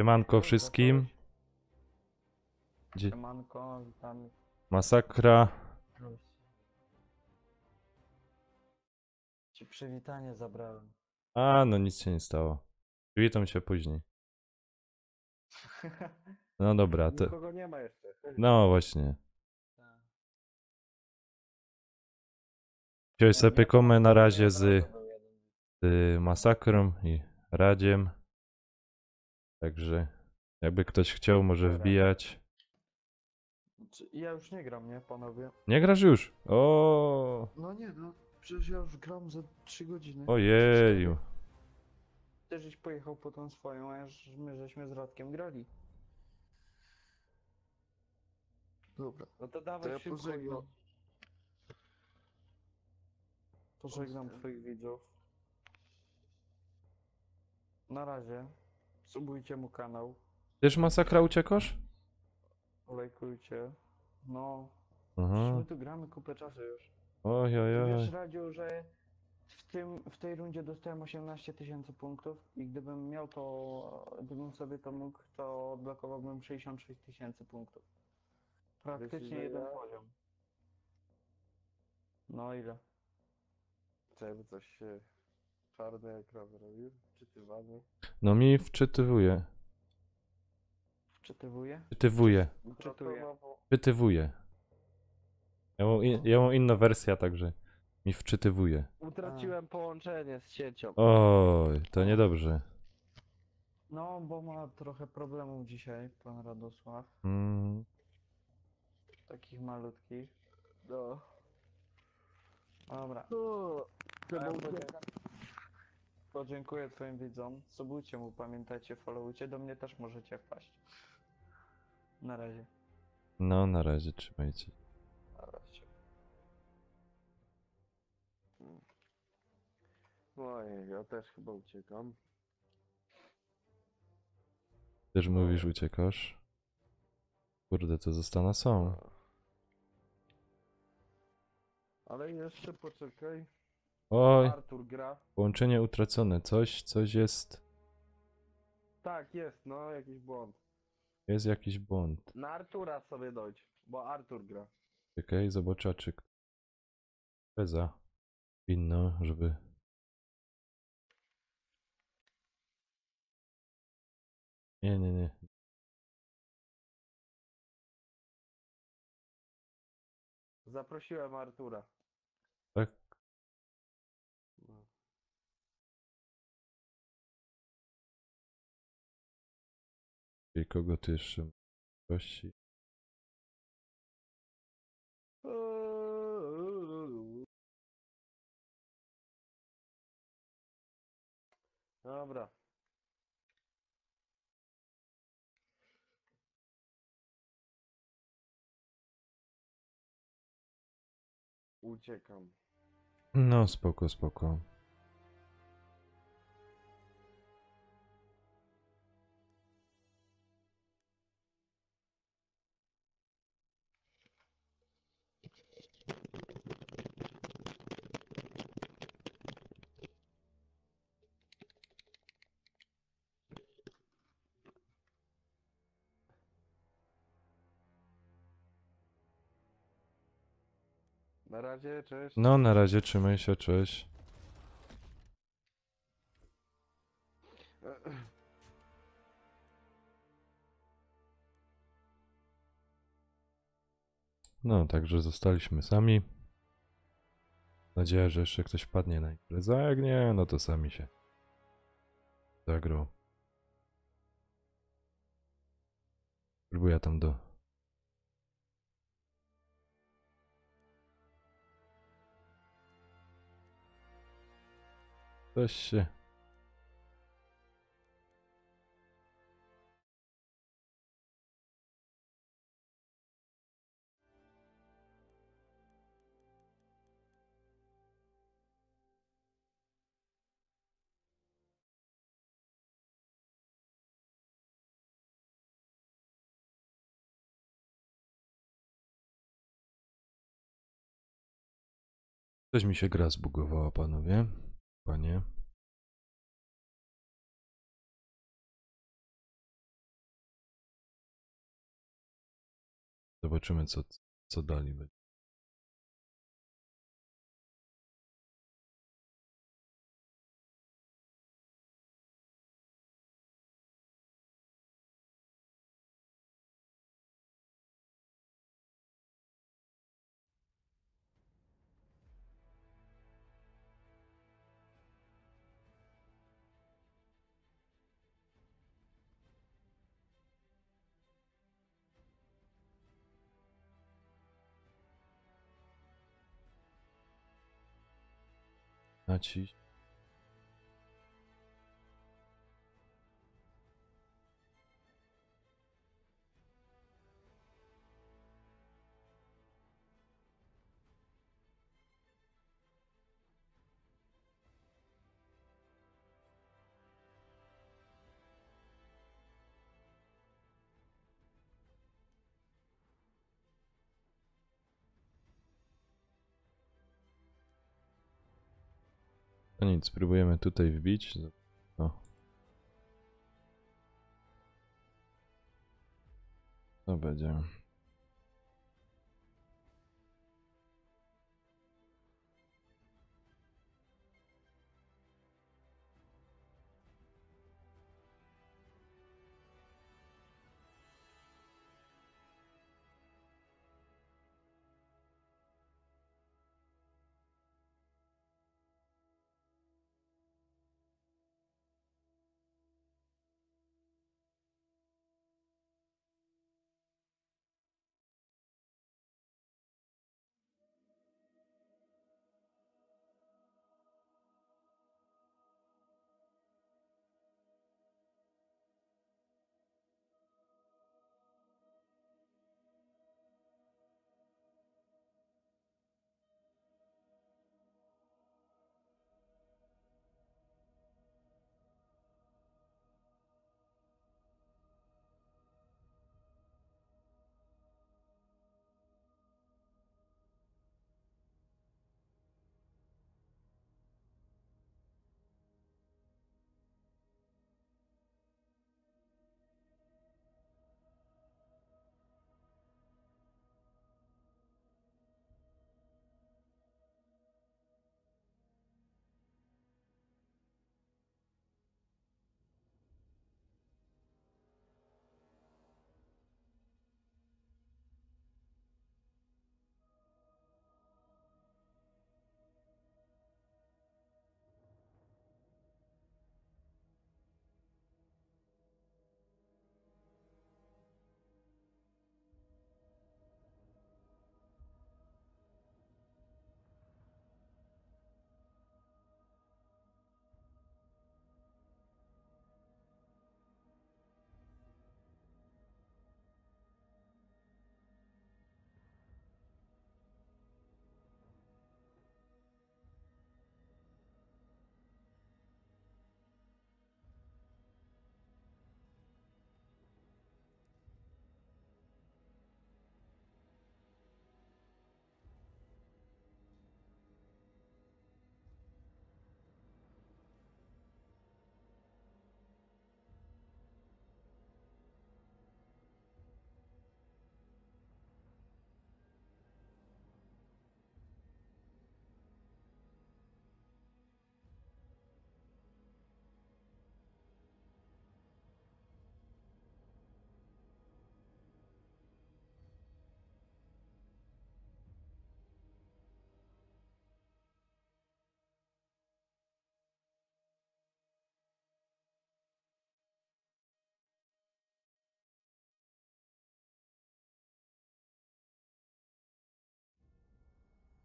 Siemanko wszystkim. Siemanko, witamy. Masakra. Ci przywitanie zabrałem. A, no nic się nie stało. Witam się później. No dobra, to... Nikogo nie ma jeszcze. No właśnie. Tak. Dzisiaj sobie pykamy na razie Od z razu był jeden. Masakrą i Radziem. Także jakby ktoś chciał, może wbijać. Ja już nie gram, nie, panowie? Nie grasz już? O, No nie, no. Przecież ja już gram za 3 godziny. ojeju. Ty żeś pojechał po tą swoją, a my żeśmy z Radkiem grali. Dobra. No to To dawaj ja szybko. pożegnam. Pożegnam twoich widzów. Na razie. Subujcie mu kanał. Też Masakra uciekasz? Lajkujcie. No. Aha. My tu gramy kupę czasu już. Ty Ojojoj. wiesz, Radziu, że w tej rundzie dostałem 18 000 punktów i gdybym miał to, gdybym sobie to mógł, to odblokowałbym 66 000 punktów. Praktycznie Myślisz, że jeden ja? poziom. No ile? Czemu coś się czarny ekran robił? Czytywany? No mi wczytywuje. Wczytywuje? Wczytywuje. Wczytuje. Wczytywuje. Ja mam inną wersję, także mi wczytywuje. Utraciłem połączenie z siecią. Oj, to niedobrze. No, bo ma trochę problemów dzisiaj, pan Radosław. Mm, Takich malutkich. No. Dobra. Trzeba Ja uciekać. Podziękuję twoim widzom. Subujcie mu, pamiętajcie, followujcie. Do mnie też możecie wpaść. Na razie. no, na razie trzymajcie. Na razie. Ojej, ja też chyba uciekam. Też mówisz, uciekasz? Kurde, to zostaną są. Ale jeszcze poczekaj. Oj, Artur gra. połączenie utracone. Coś jest. Tak, jest, no jakiś błąd. Jest jakiś błąd. Na Artura sobie dojdź, bo Artur gra. Czekaj, zobaczę, czy. Beza. Winno, żeby. Nie, nie, nie. Zaprosiłem Artura. Tak. No. I kogo ty jeszcze prosi? Dobra. Uciekam. No, spoko, spoko. Na razie, cześć. No, na razie trzymaj się, cześć. No, także zostaliśmy sami. Nadzieję, że jeszcze ktoś padnie na imprezę, a jak nie, no to sami się zagrą. Próbuję tam do... Coś się... Coś mi się gra zbugowała, panowie. Panie. Zobaczymy, co dalej będzie. Naciś. No nic, spróbujemy tutaj wbić. O. To będzie.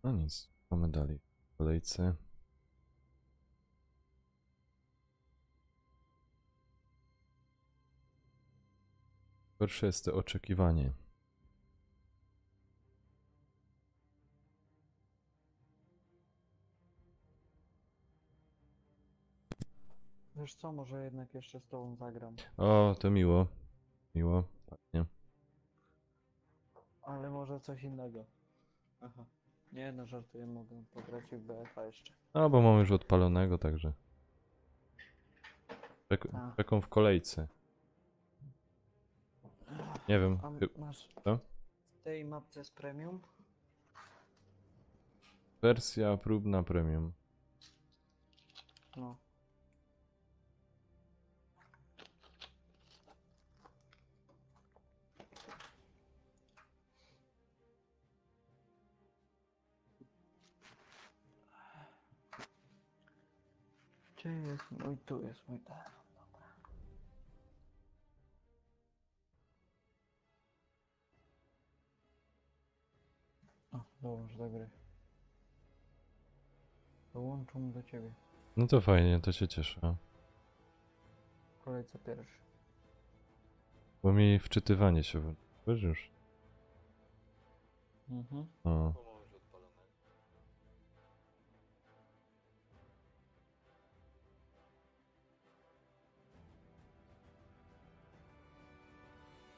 No nic, mamy dalej w kolejce. Gorsze jest to oczekiwanie. Wiesz co, może jednak jeszcze z tobą zagram. O, to miło. Miło, fajnie. Ale może coś innego. Aha. Nie no, żartuję, mogę pograć w BFA jeszcze. No, bo mam już odpalonego, także. A. Czekam w kolejce. Nie wiem, A masz... co? tej mapce z premium? Wersja próbna premium. No. Gdzie jest mój? Tu jest mój telefon. Dobra. O, dołącz do gry. Dołączą do ciebie. No to fajnie, to się cieszę. W kolejce pierwszy. Bo mi wczytywanie się wiesz już. Mhm. O.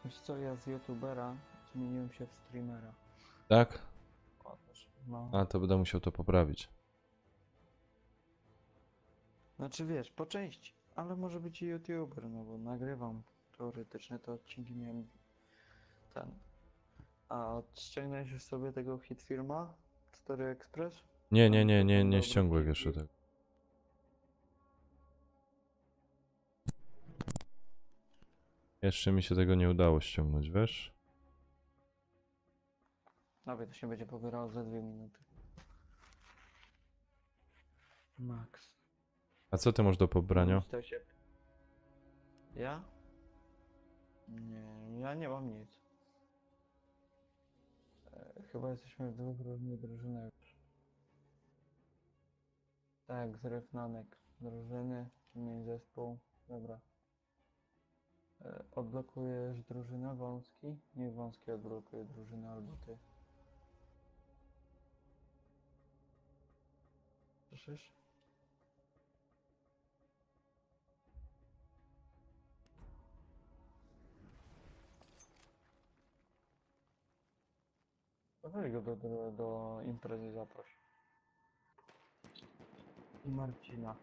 Wiesz co, ja z youtubera zmieniłem się w streamera. Tak? No. A, to będę musiał to poprawić. Znaczy wiesz, po części, ale może być i youtuber, no bo nagrywam teoretycznie te odcinki miałem ten. A ściągnąłeś już sobie tego Hitfilma 4 Express? Nie, Tam nie, nie, to nie, są nie dobre ściągłem pliki. jeszcze tak. Jeszcze mi się tego nie udało ściągnąć, wiesz? Nawet to się będzie pobierało za 2 minuty. Max. A co ty masz do pobrania? To się... Ja? Nie, ja nie mam nic. Chyba jesteśmy w dwóch różnych drużynach. Tak, zryw nanek. Drużyny, mniej zespół. Dobra. Odblokujesz drużynę wąski? Niech wąski odblokuje drużynę albo ty. Słyszysz? To weź go do imprezy zaproś. I Marcina.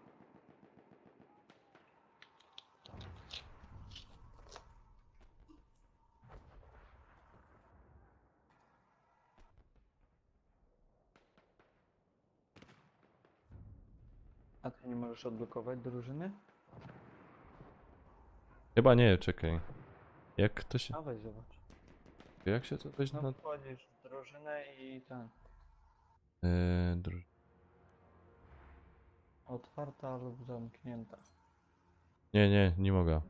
A ty nie możesz odblokować drużyny? Chyba nie, czekaj. Jak to się... A weź zobacz. Jak się to weź No na... wchodzisz w drużynę i ten. Dru... Otwarta lub zamknięta. Nie, nie, nie mogę.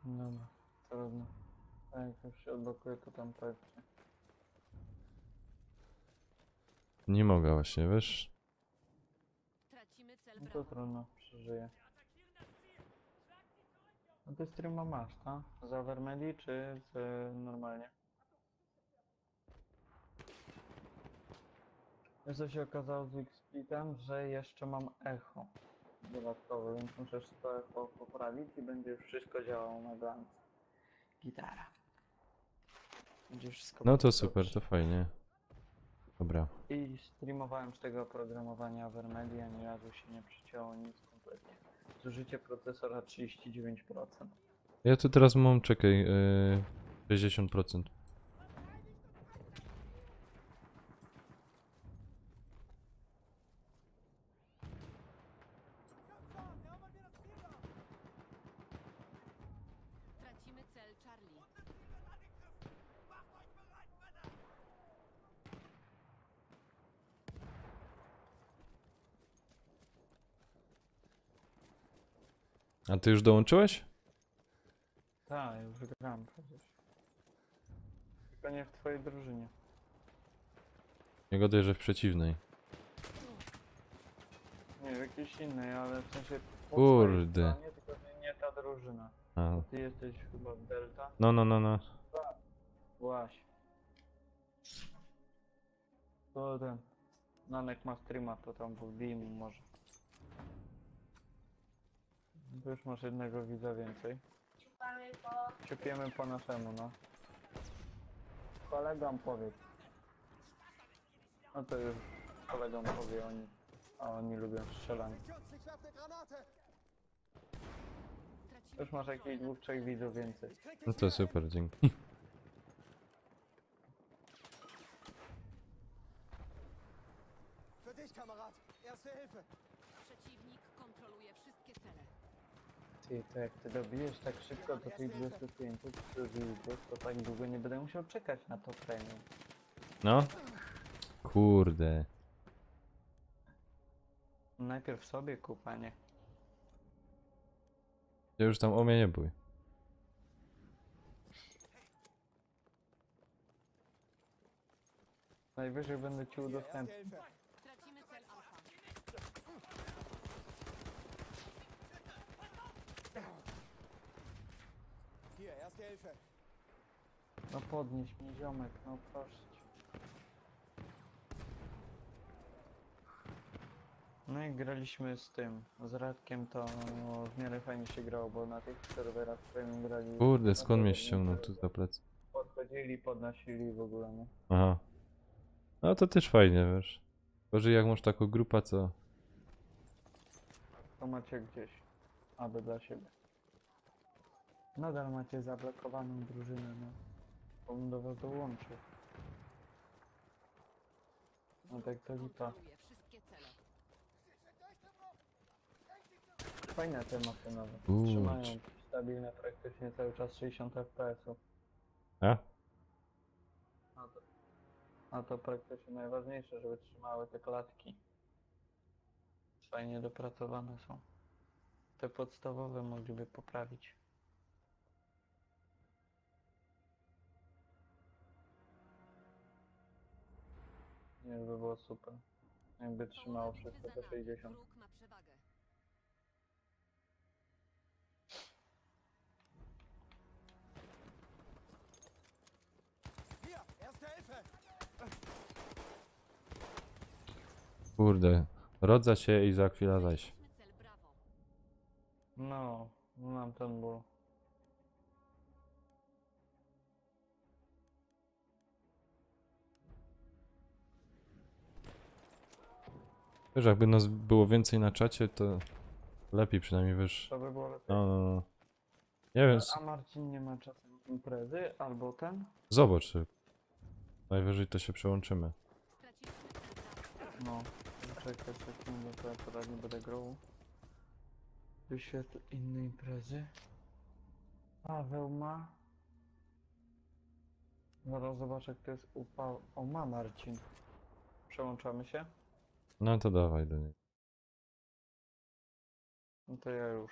Dobra, trudno. A jak już się odblokuje, to tam pewnie. Nie mogę właśnie, wiesz? Tracimy cel No to Bravo. trudno, przeżyję. No ty streama masz, tak? Z Avermedi czy z normalnie? Wiesz co się okazało z X-Splitem, że jeszcze mam echo dodatkowe, więc muszę to echo poprawić i będzie już wszystko działało na blanc. Gitara. Będzie wszystko No to dobrze. super, to fajnie. Dobra. I streamowałem z tego oprogramowania Avermedi, ani razu się nie przycięło nic kompletnie. Zużycie procesora 39%. Ja tu teraz mam, czekaj, 60%. Tracimy cel Charlie. A ty już dołączyłeś? Tak, już gram przecież. Tylko nie w twojej drużynie. Nie godaj, że w przeciwnej. Nie, w jakiejś innej, ale w sensie po Kurde. twojej stronie, tylko nie ta drużyna. A. Ty jesteś chyba w Delta? No, no, no, no. Właśnie. To ten... Nanek ma streama, to tam wbij mu może. Tu już masz jednego widza więcej. Ciupiemy po naszemu, no. Kolegom powiedz. No to już kolegom powie oni. A oni lubią strzelanie. Tracimy Już masz jakichś dwóch, trzech widzów więcej. No to super, dzięki. Przeciwnik kontroluje wszystkie cele. Ty, to jak ty dobijesz tak szybko do tych 25 przeżyłków, to tak długo nie będę musiał czekać na to premium. No. Kurde. Najpierw sobie kup, a nie. Ja już tam o mnie nie bój. Najwyżej będę ci udostępnił. Tracimy cel alfa. No podnieś mnie ziomek, no proszę cię. No i graliśmy z tym, z Radkiem, to w miarę fajnie się grało, bo na tych serwerach premium grali. Kurde, skąd mnie naprawdę ściągnął tu za plecy? Podchodzili, podnosili w ogóle, no. Aha. No to też fajnie, wiesz. Gorzej jak masz taką grupę, co... To macie gdzieś, aby dla siebie. Nadal macie zablokowaną drużynę, no. On do was dołączył. No tak to lipa. Kontroluje wszystkie cele. Fajne te mapy nowe. Kurczę. Trzymają stabilne praktycznie cały czas 60 fps-ów. A? A to praktycznie najważniejsze, żeby trzymały te klatki. Fajnie dopracowane są. Te podstawowe mogliby poprawić. Nie, by było super. Jakby trzymało Połowa bitwy wszystko za do nami. 60. Wróg ma przewagę. Kurde. Rodza się i za chwilę zaś. Traciliśmy cel brawo. No, mam ten ból. Wiesz, jakby nas było więcej na czacie, to lepiej przynajmniej, wiesz. To by było lepiej. No. Nie wiem, A Marcin nie ma czasem imprezy, albo ten? zobacz. Najwyżej to się przełączymy. Straciliśmy cel brawo. No, czekaj sekundę, to ja teraz nie będę grał. Wyświetl inne imprezy. Paweł ma. Zaraz zobaczę, kto jest upał. O, ma Marcin. Przełączamy się? No to dawaj do niej. No to ja już.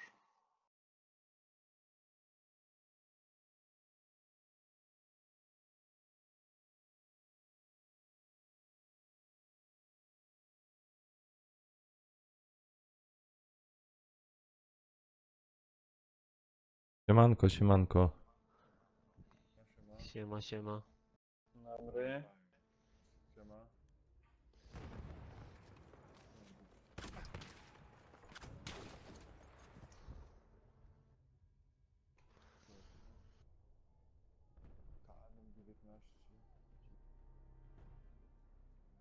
Siemanko, siemanko. Siema, siema. Dobry. Siema. KM 19.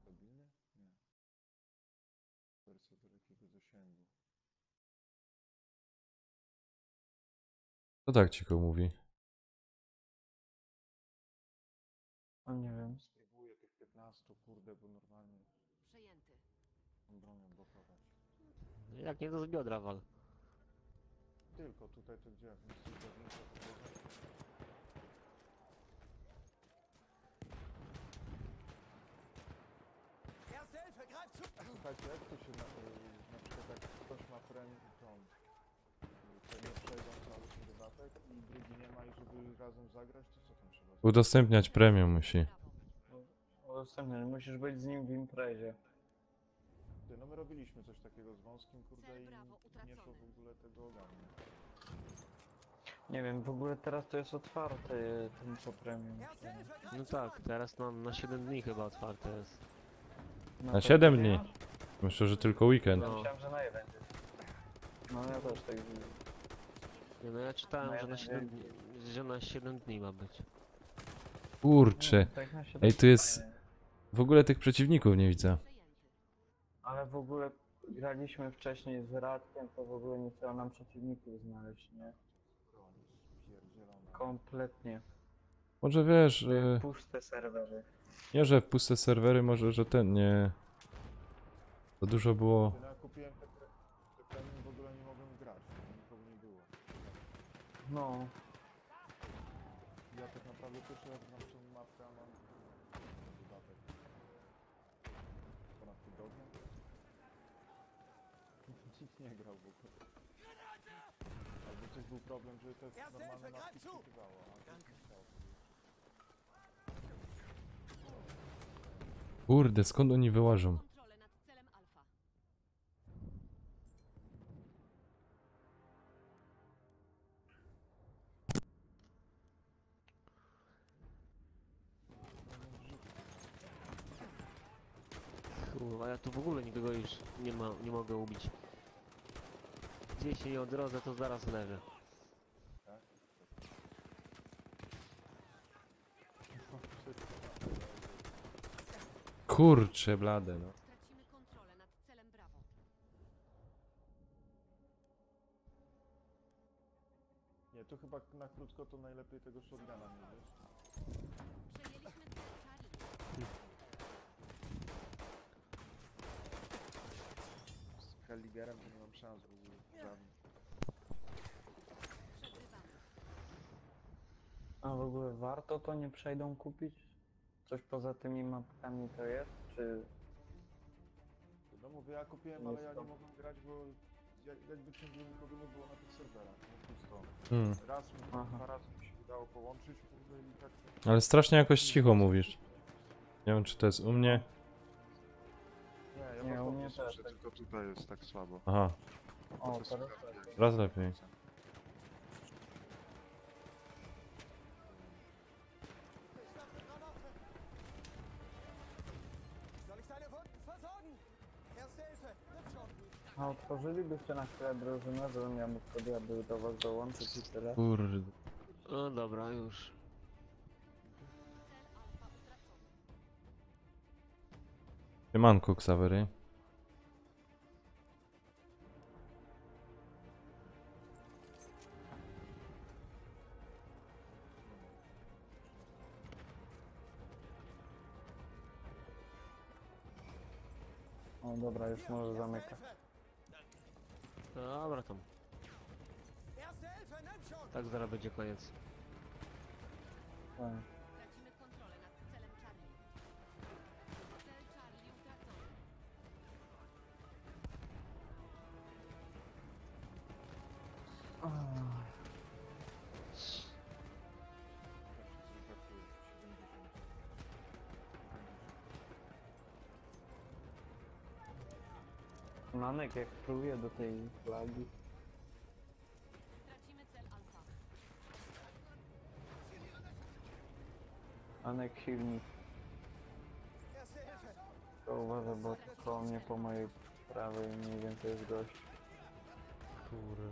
Stabilne? Nie. Wersja dalekiego zasięgu. To tak cicho mówi. No nie wiem. Spróbuję tych 15, kurde, bo normalnie Przejęty. tą bronią blokować. Jak nie to z biodra wal. Tylko tutaj to gdzie? Jak jest większa podłoga? Słuchajcie, jak to się na przykład jak ktoś ma nie przejdą cały ten dodatek i drugi nie ma i żeby razem zagrać, to co tam trzeba zrobić? Udostępniać premium musi. Brawo. Udostępnię, musisz być z nim w imprezie. Ty, no my robiliśmy coś takiego z wąskim, kurde, Cel i brawo nie szło utracony. w ogóle tego ogarnąć. Nie wiem, w ogóle teraz to jest otwarte ten co premium. No tak, teraz na 7 dni chyba otwarte jest. Na Na to 7 nie dni. masz? Myślę, że tylko weekend. Ja No. myślałem, że na jeden dzień. No ja też tak widzę. Nie, no ja czytałem, Na że na jeden 7 dni, że na 7 dni ma być. Kurczę. Tak na 7 Ej, tu jest- fajnie. W ogóle tych przeciwników nie widzę. Przejęty. Ale w ogóle graliśmy wcześniej z Radkiem, to w ogóle nie trzeba nam przeciwników znaleźć, nie? Broń spierdzielona. Kompletnie. Może wiesz, Puste serwery. nie że puste serwery, może że ten nie... Za dużo było... No ja kupiłem te premium, w ogóle nie mogłem grać, bo nikogo nie było. No, Ja tak naprawdę pierwszy raz gram tą mapkę, a mam dodatek. Ponad tygodnia. Nikt nie grał w ogóle. Albo coś był problem, że te normalne mapki wczytywało, a to nie chciało. Kurde, skąd oni wyłażą? Kontrolę nad celem Alfa. Kurwa, ja tu w ogóle nikogo już nie mogę ubić. Gdzie się nie odrodzę, to zaraz leżę. Kurcze blade, no. Tracimy kontrolę nad celem Bravo. Nie, to chyba na krótko to najlepiej tego shotguna nie wiesz. Przejęliśmy cel Charlie. Z Helligerem to nie mam szans w ogóle żadnych. Przegrywamy. a w ogóle warto to nie przejdą kupić? Coś poza tymi mapkami to jest? Czy... No mówię, ja kupiłem, Nie ale ja jest to- nie mogłem grać, bo jakby wszędzie nikogo nie było na tych serwerach, no pusto. Hmm. Aha. Dwa razy mi się udało połączyć, kurde, i tak... Ale strasznie jakoś cicho mówisz. Nie wiem, czy to jest u mnie. Nie, ja Nie, was u mnie dobrze też słyszę, tak. tylko tutaj jest tak słabo. Aha, O, To teraz słychać lepiej. raz lepiej. Soll ich deine Wunden versorgen? Erste Hilfe, nimm schon. A otworzylibyście na chwilę drużynę, żebym ja mógł sobie był do was dołączyć i tyle? Kurde. No dobra, już. Cel Alfa utracony. Siemanko, Ksawery. O dobra, już może zamykać. No dobra tam. Erste Hilfe, nimm schon. Tak zaraz będzie koniec. Tak. Tracimy kontrolę nad celem Charlie. Cel Charlie utracony. Manek jak próbuje do tej flagi. Tracimy cel Alfa. Anek silnik. Erste Hilfe. To uważa, bo koło mnie po mojej prawej mniej więcej jest gość. Kurde.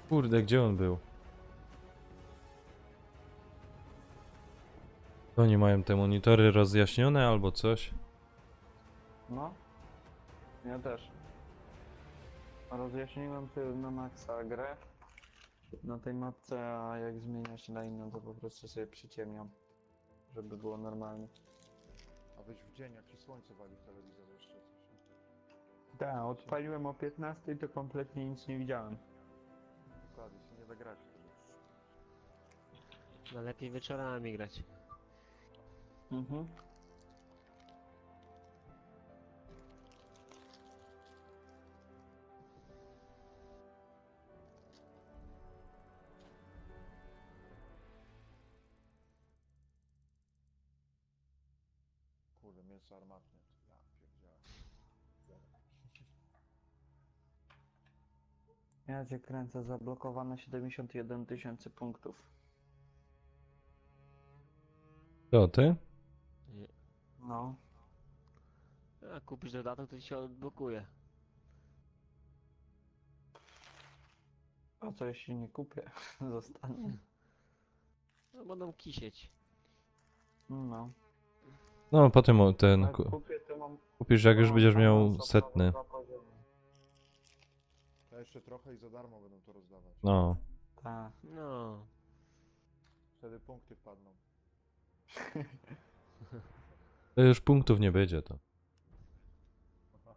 Kurde, gdzie on był? To nie mają te monitory rozjaśnione albo coś? No. Ja też. Rozjaśniłem sobie na maksa grę. Na tej mapce, a jak zmienia się na inną, to po prostu sobie przyciemniam. Żeby było normalnie. A weź w dzień, jak ci słońce wali w telewizor jeszcze coś. Tak, odpaliłem o 15 to kompletnie nic nie widziałem. Dokładnie, się nie da grać wtedy. No lepiej wieczorami grać. Mhm. Kurde, mięso armatnie. Ja pierdziałem. Ja cię kręcę, zablokowane 71 000 punktów. To ty? No. A kupisz dodatek, to ci się odblokuje. A co jeśli nie kupię? Zostanie. No będą kisieć. No. No, potem ten... Jak kupię to mam... Kupisz jak już mam będziesz miał balansa setny. dwa poziomy. To jeszcze trochę i za darmo będą to rozdawać. No. Tak. No. Wtedy punkty wpadną. To już punktów nie będzie to. Aha.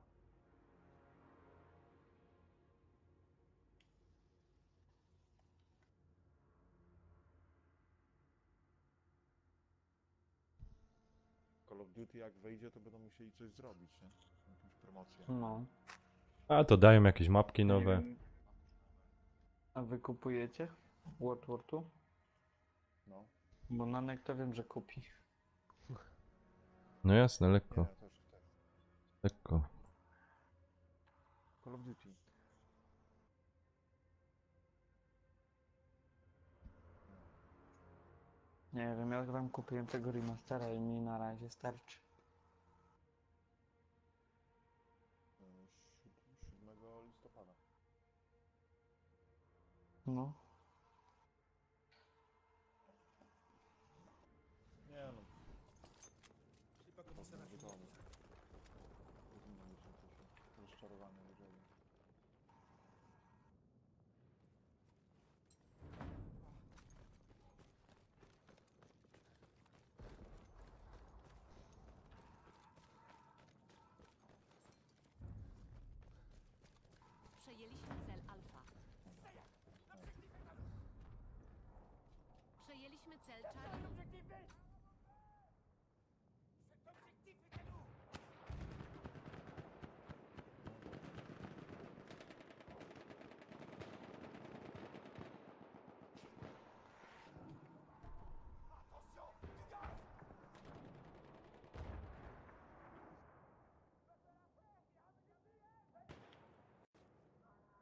Call of Duty jak wejdzie, to będą musieli coś zrobić, nie? Jakąś promocję. No. A to dają jakieś mapki Nie nowe. wiem. A wy kupujecie World War 2? No. Bo Nanek to wiem, że kupi. No jasne, Nie, lekko, też tak. lekko. Call of Duty. Nie wiem, ja tam kupiłem tego remastera i mi na razie starczy. 7 listopada. No. Nie no. Powinno być gotowe. Powinno być jakieś rozczarowanie jeżeli. Przejęliśmy cel Alfa. Przejęliśmy cel Charlie.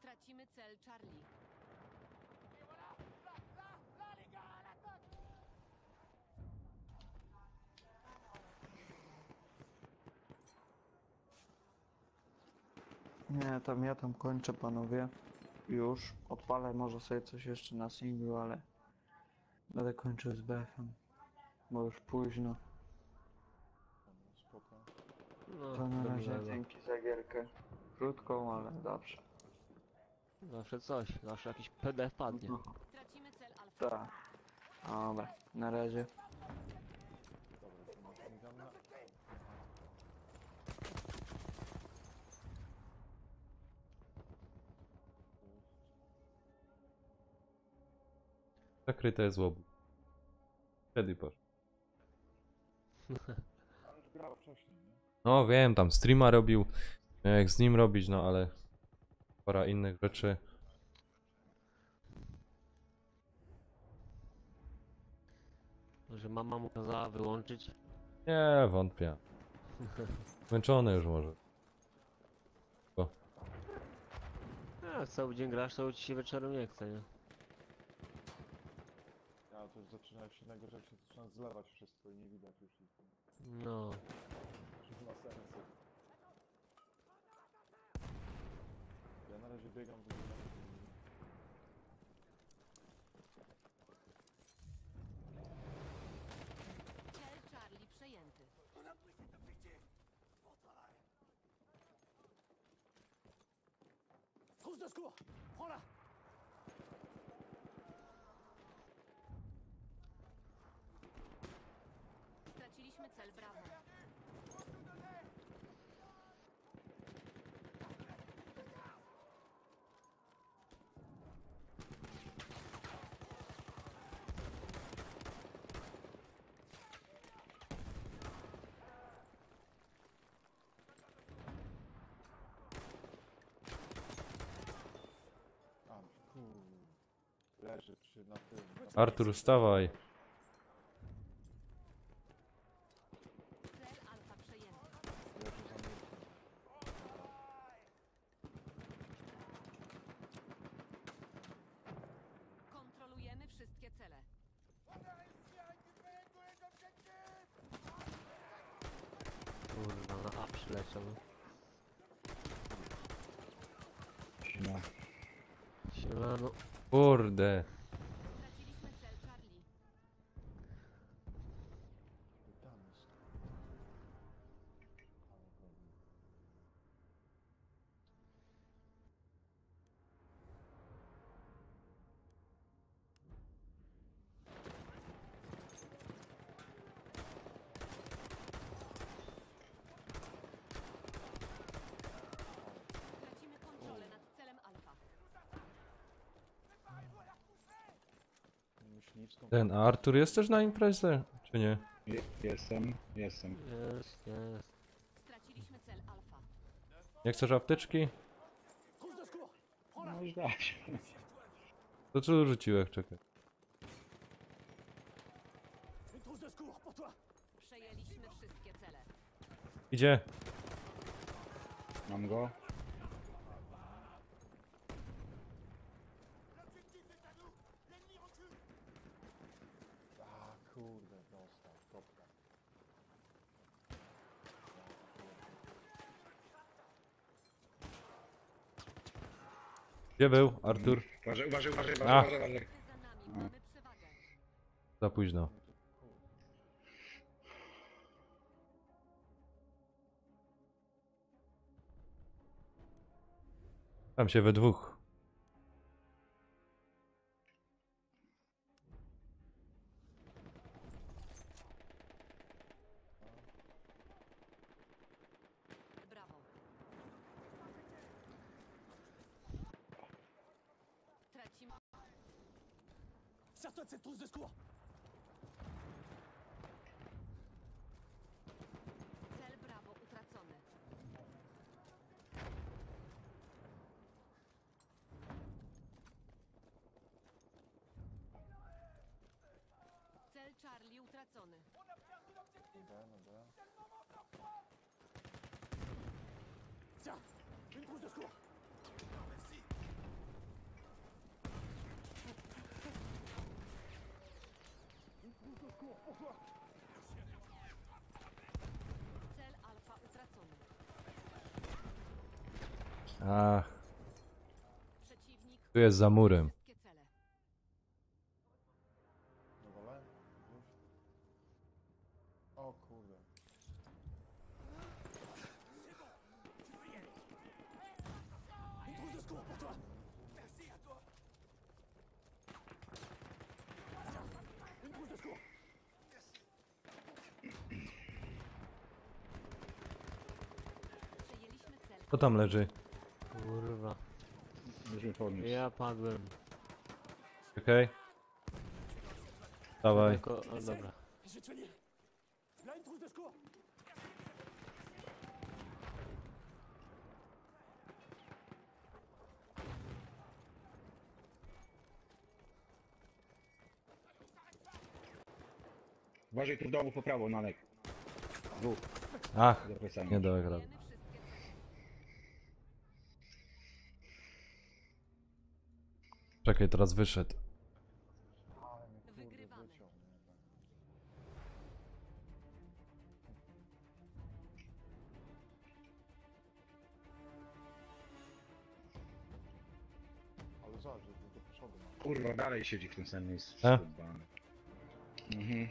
Tracimy cel Charlie. Nie, tam ja tam kończę, panowie. Już. Odpalę może sobie coś jeszcze na singlu, ale będę kończył z BF-em. Bo już późno. Dobra, spoko. No, To na do razie miłego. dzięki za gierkę. Krótką, ale dobrze. Zawsze coś, zawsze jakiś PDF padnie. Tracimy cel Alfa. Tak. Dobra, na razie. Dobra, to masz mi tam na... Zakryte jest łobu. Kiedy poszło? Ale to grał wcześniej, nie? No wiem, tam streama robił. Miał jak z nim robić, no ale parę innych rzeczy. Że mama mu kazała wyłączyć. Nie, wątpię. Zmęczony już może. A cały dzień grasz, to ci się wieczorem nie chce, nie? Ja to już zaczyna się najgorzej, jak się zaczyna zlewać wszystko i nie widać już ich. No. Już nie ma sensu. Ja na razie biegam w ogóle. Cel Charlie przejęty. Trousse de secours. Prends-la. Straciliśmy cel Bravo. A, leży przy na tym. Artur, wstawaj. Cel Alfa przejęty. Leży za murkiem. Kontrolujemy wszystkie cele. Kurwa, na A przyleciał. No. Siemano. Kurde. Straciliśmy cel Charlie. Tam jest. myśliwską. Ten, a Artur jest też na imprezę, czy nie? Jestem. Jest. Straciliśmy cel Alfa. Nie chcesz apteczki? No już da się. To co rzuciłeś, czekaj. Przejęliśmy wszystkie cele. Idzie. Mam go. A kurde, dostał. Topka. Gdzie był Artur? Uważaj, uważaj, uważaj, A. uważaj, uważaj. Ty za nami, mamy przewagę. Za późno. Tam się we dwóch. Brawo. Tracimy. Cel Brawo utracony. Cel Charlie utracony. Cel Alfa utracony. Ach, Przeciwnik tu jest za murem. wszystkie cele. Dowolę? Już? O kurde. Przejęliśmy cel. Co tam leży? Kurwa. Już mnie podniósł. Ja padłem. Czekaj. Dawaj. O, dobra. Uważaj tu w domu po prawo, Nanek. Dwóch. Ach, Za plecami. nie dałem rady. Przejęmy wszystkie cele. Czekaj, teraz wyszedł. Ale mnie kurde Wygrywamy. wyciął, nie? Ale zobacz, że do przodu ma. Kurwa, dalej siedzi w tym samym miejscu. A? Skubany. Mhm.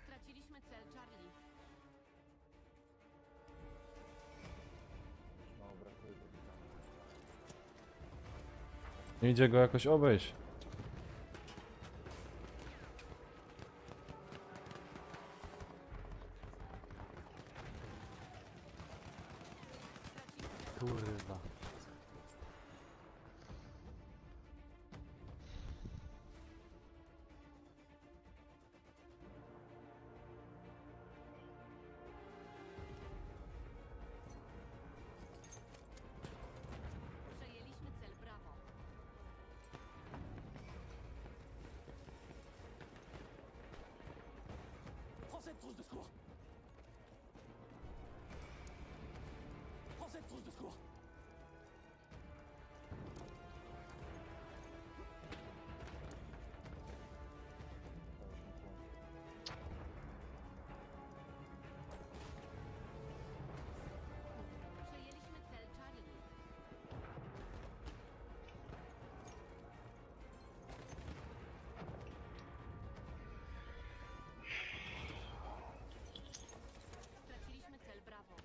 Straciliśmy cel Charlie. No, brakuje do wygrania. Nie idzie go jakoś obejść. Kurwa. Przejęliśmy cel Brawo. Przejęliśmy cel Charlie. Straciliśmy cel Brawo.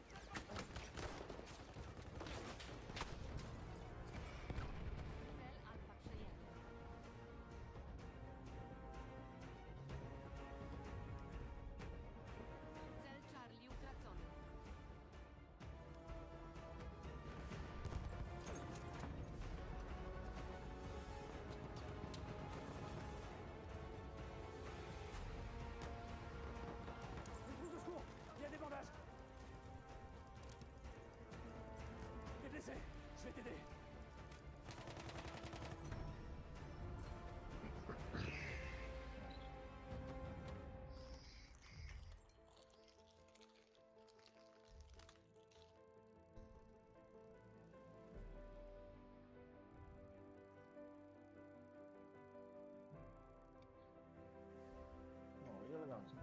No i elegancko.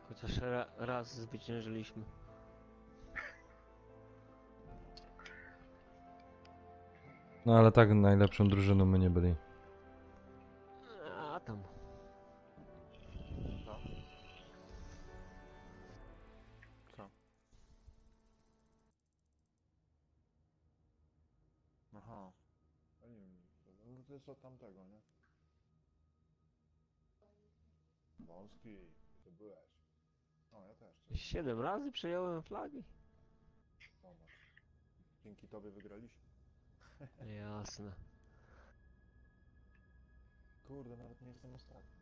Chociaż raz zwyciężyliśmy. No ale tak najlepszą drużyną my nie byli. A tam. Co? Co? Aha. Ja nie wiem. No to jest od tamtego, nie? Wąski, ty byłeś. No ja też. 7 razy przejąłem flagi. Zobacz. Dzięki tobie wygraliśmy. Jasne. Kurde, nawet nie jestem ostatni.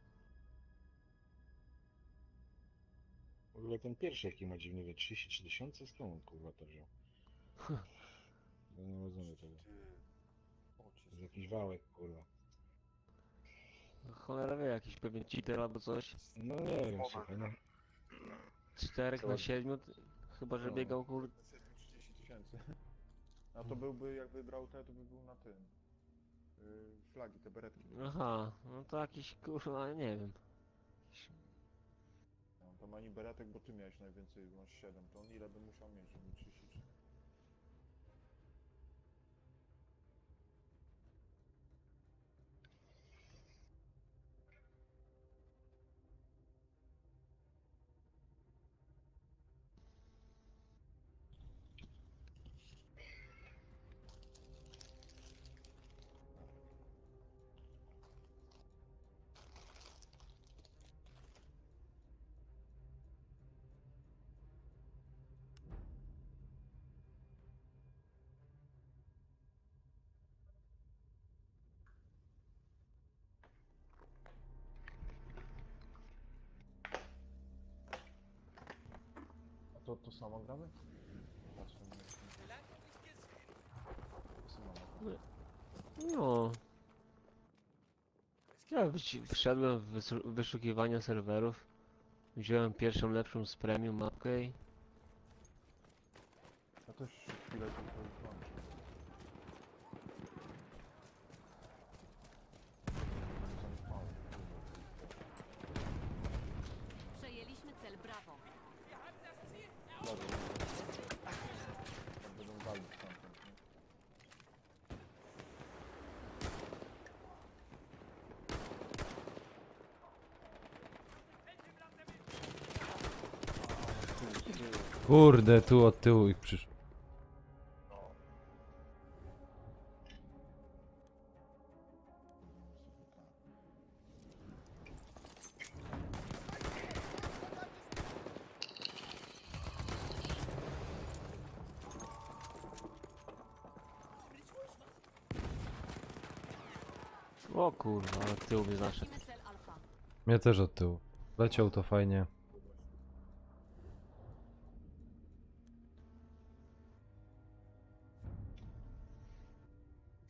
W ogóle ten pierwszy jaki ma dziwny, wie, 33 tysiące? Skąd on kurwa to wziął? Ja nie rozumiem tego. To jest jakiś wałek kurwa. Cholera wie, jakiś pewnie cheater albo coś. No nie wiem, słuchaj, no. 4 na 7, chyba że No. biegał kurde. 30 tysięcy. A to byłby, jak wybrał te, to by był na tym. Flagi, te beretki. Aha, no to jakiś kurwa, nie wiem. No, tam ani beretek, bo ty miałeś najwięcej, masz 7, to on ile by musiał mieć, żeby 33? A to samo gramy? Patrzę na No. Ja wszedłem w wyszukiwania serwerów. Wziąłem pierwszą lepszą z premium mapkę i... Ja też chwilę tylko włączę. Przejęliśmy cel Bravo. Dobra, tak będą walić stamtąd, nie? Kurde, tu od tyłu ich przyszło. O kurwa, ale tył mnie zaszedł. Tracimy cel Alfa. Mnie też od tyłu. Leciał to fajnie.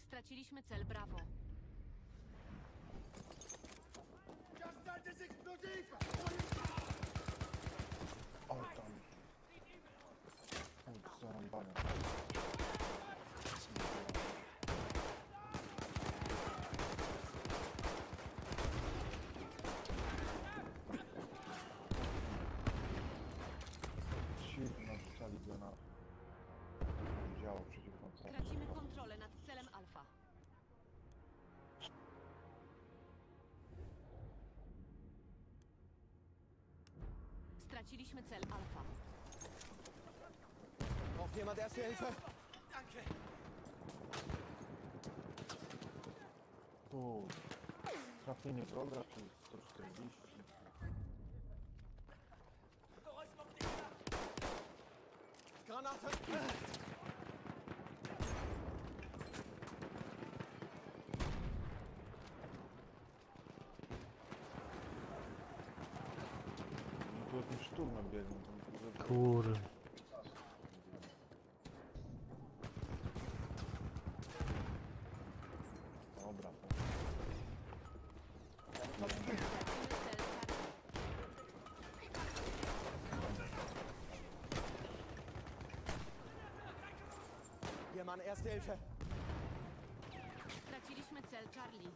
Straciliśmy cel Bravo. O tam. O, zarąbane. Ci narzucali go na... działo przeciwpancerze. Tracimy kontrolę nad celem Alfa. Straciliśmy cel Alfa. Braucht jemand Erste Hilfe? Tu. Trafienie wroga, czy 140. Granate! No tu jakimś szturmem biegną. Tam kurde, Kur... wir, Mann. Erste Hilfe. Straciliśmy cel Charlie.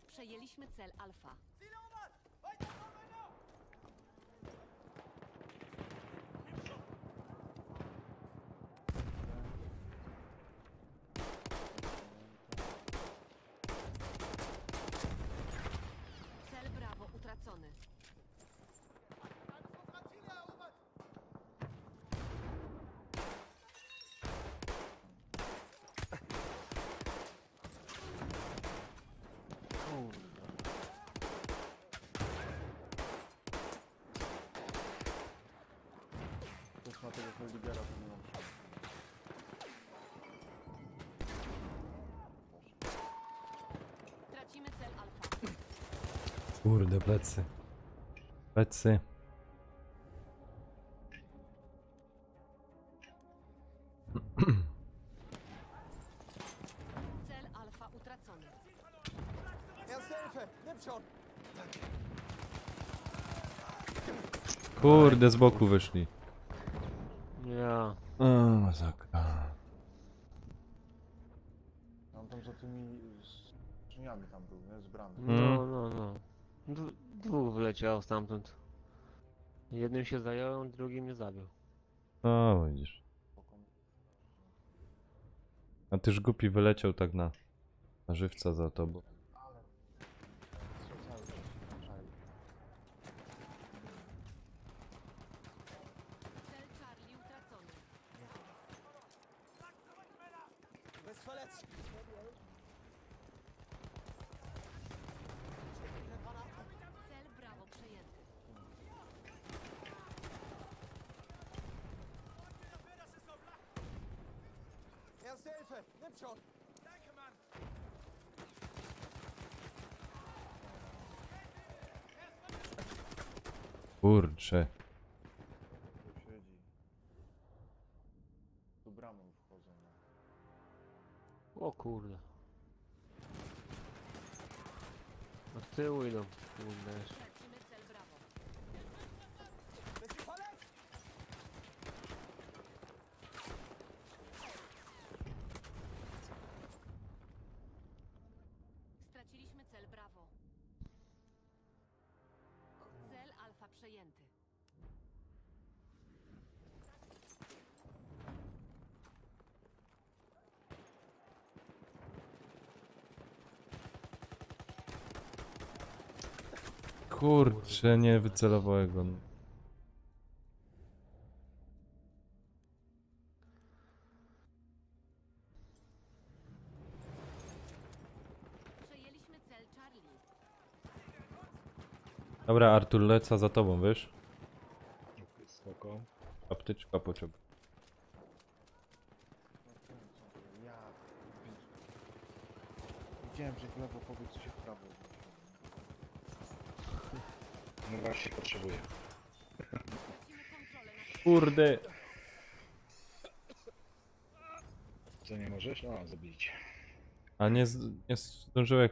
Przejęliśmy cel Alfa. Cel Bravo utracony. Też na tego Helligera to nie mam szans. Tracimy cel Alfa. Kurde, plecy. Plecy. Cel Alfa utracony. Erste Hilfe. Nimm schon. Kurde, z boku wyszli. Ja. O, masakra. Tam za tymi skrzyniami tam był, nie? Z bramy. No. Dwóch wyleciało stamtąd. Jednym się zająłem, drugim mnie zabił. O, widzisz. A tyż głupi wyleciał tak na żywca za tobą. Cel Charlie utracony. Du bist verletzt. Cel Bravo przejęty. Erste Hilfe. Nimm schon. Kurcze. Tu siedzi. Tu bramą wchodzą. No. O kurde. Od tyłu idą. Kurde. Tracimy cel Bravo. Bist du verletzt? Straciliśmy cel Bravo. Cel Alfa przejęty. Kurcze, nie wycelowałem go. Przejęliśmy cel Charlie. Dobra, Artur, leca za tobą, wiesz? Spoko. Apteczka potrzebna. Ja. Widziałem, że w lewo powiedz, co się w prawo. No właśnie potrzebuję. Tracimy kontrolę nad Kurde. Co nie możesz? O, zabić. A nie zdążyłem.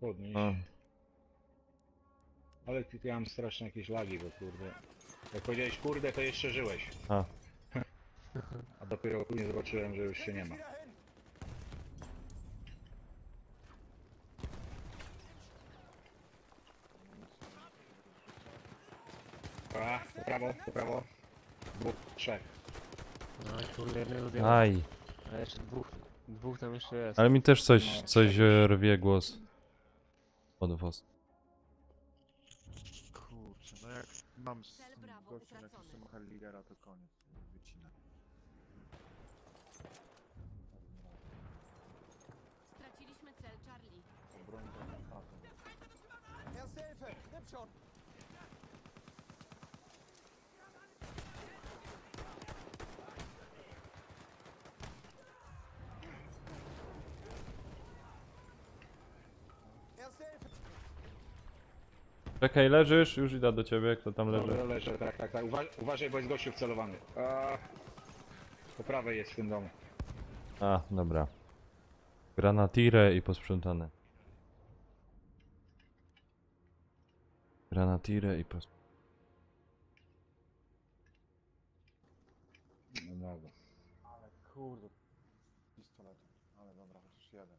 Podnieść. A. Ale ty ja mam straszne jakieś lagi, bo kurde. Jak powiedziałeś kurde, to jeszcze żyłeś. A. A dopiero później zobaczyłem, że już się nie ma. Wieder hin. A, po prawo. Dwóch, trzech. Aj, kurde, jednego zdjąłem. Aj. A jeszcze dwóch tam jeszcze jest. Ale mi też coś rwie głos. Od was. Kurczę, no jak mam z Cel tym Bravo gościem, jak utracony. jestem Helligera, to koniec. Wycinę. Straciliśmy cel Charlie. Broń do chatą. Erste Hilfe. Nimm schon. Erste Hilfe. Czekaj, leżysz? Już idę do ciebie, kto tam leży. Dobra, leżę, tak. Uważaj, bo jest gościu wcelowany. A, po prawej jest w tym domu. A, dobra. Granatire i posprzątane. Granatire i posprzątane. No dobra. Ale kurde, pistoletem. Ale dobra, chociaż jeden.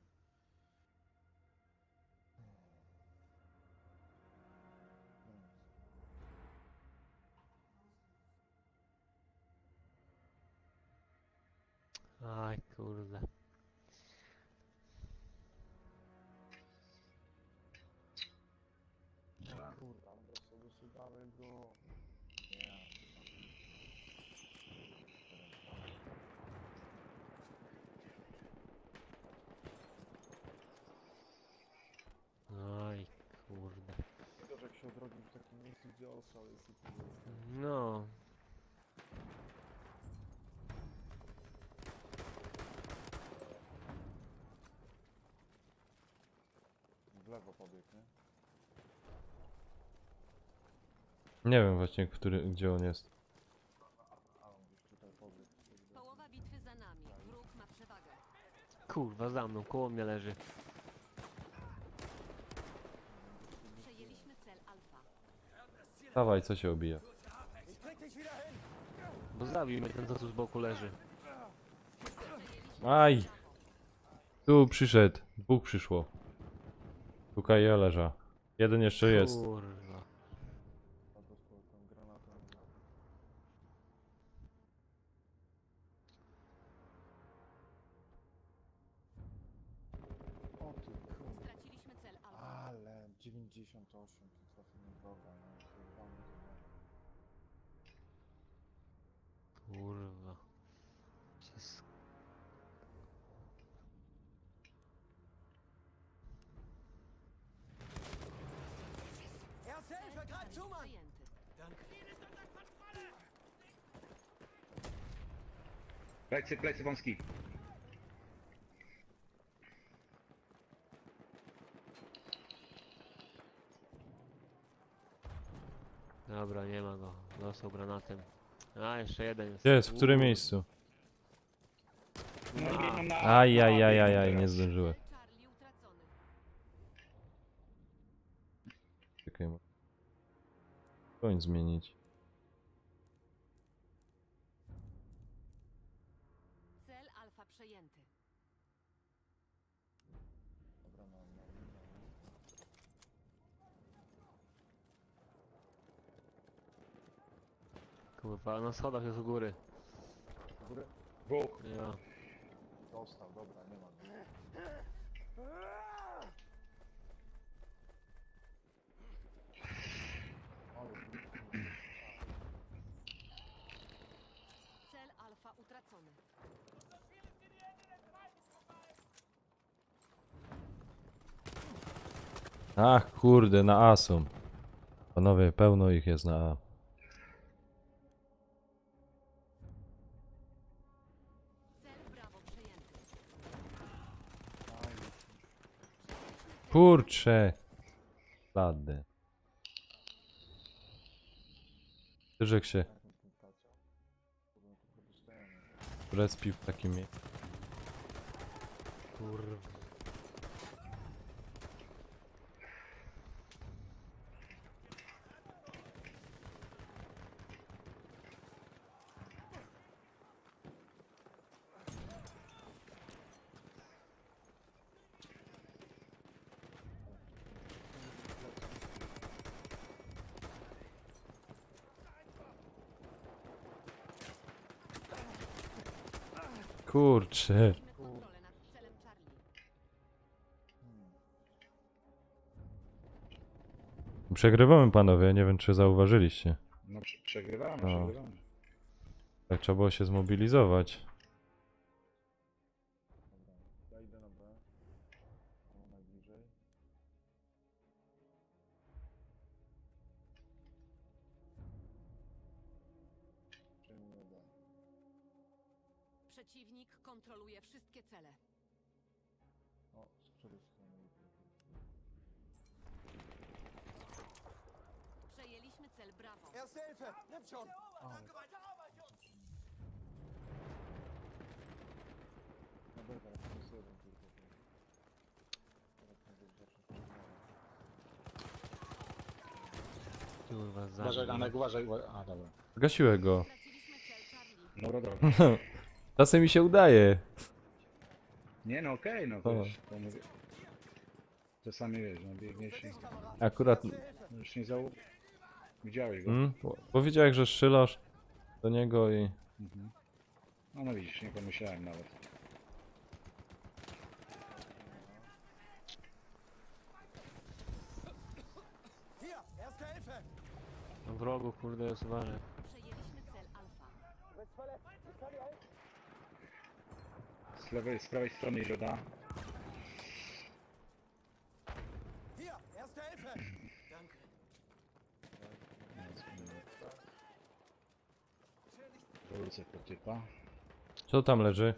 Aj, kurde. Kurwa, bo sobie wysuwały go. Nie. Aj, kurde. To, że jak się odrodził w takim miejscu, gdzie osał jest i tyle. No. W lewo pobiegł, nie? Nie wiem właśnie, gdzie on jest. A on gdzieś tutaj pobiegł. Połowa bitwy za nami. Wróg ma przewagę. Kurwa, za mną, koło mnie leży. Przejęliśmy cel Alfa. Dawaj, co się obija? Ich krieg dich wieder hin! Bo zabił mnie ten, co tu z boku leży. Przejęliśmy Aj! prawo. Tu przyszedł. Dwóch przyszło. Tu Kaja leża. Jeden jeszcze jest. Kurwa. A dostał tam granatą. O ty kurde. Straciliśmy cel Alfa. Ale 98 to trafienie wroga, no. Kurwa, mnie to nie. Kurwa. Cies- Erste Hilfe, greif zu, Mann! Przejęty. Plecy wąski. Dobra, nie ma go. Dostał granatem. A, jeszcze jeden jest. Gdzie jest? W którym Uuu. miejscu? No i A. mam na... Ajajajajaj, nie zdążyłem. Cel Charlie utracony. Czekaj. Koń zmienić. Cel Alfa przejęty. Dobra, no. Kurwa, na schodach jest u góry. Do góry? Dwóch. Ja. Dostał, dobra, nie ma go. Ale Cel Alfa utracony. Ach, kurde, na A są. Panowie, pełno ich jest na A. Cel Brawo przejęty. Kurcze! Ladne. Tyżek się jak mi ten tacio? Kurwa, tylko dostałem. respił w takim miejscu. Kurwa. Kurcze. Tracimy kontrolę nad celem Charlie. Przegrywamy, panowie, nie wiem czy zauważyliście. No przegrywamy, No. przegrywamy. Tak trzeba było się zmobilizować. Dobra, ja idę na B. O, najbliżej. Przejmuję B. Przeciwnik kontroluje wszystkie cele. O, z której strony? Przejęliśmy cel Brawo. Erste Hilfe, nimm schon! Ale... Na B teraz jest jeden tylko. Kurwa, Uważaj, zabił. Anek, uważaj, a dobra. Gasiłem go. Straciliśmy cel Charlie. Dobra. Czasem mi się udaje. Nie no, okej, no O. wiesz, to mówię. Czasami wiesz, no biegniesz i Akurat... już nie zau... Widziałeś go? Bo wiedziałeś, że strzelasz do niego i... Mhm. No widzisz, nie pomyślałem nawet. Hier, erste Hilfe! Na wrogu, kurde, jest uważaj. Przejęliśmy cel Alfa. Z prawej strony Joda. Hier, erste Hilfe! Danke. Wrócę po typa. Co tam leży?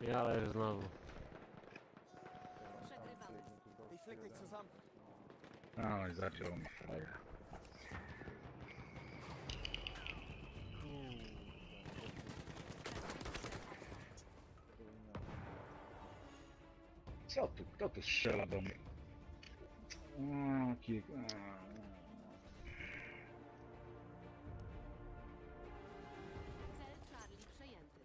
Ja leżę znowu. Przegrywamy. Ich flick dich zusammen. A, zaciął mi frajer. Co tu? Kto tu strzela do mnie? Cel Charlie przejęty.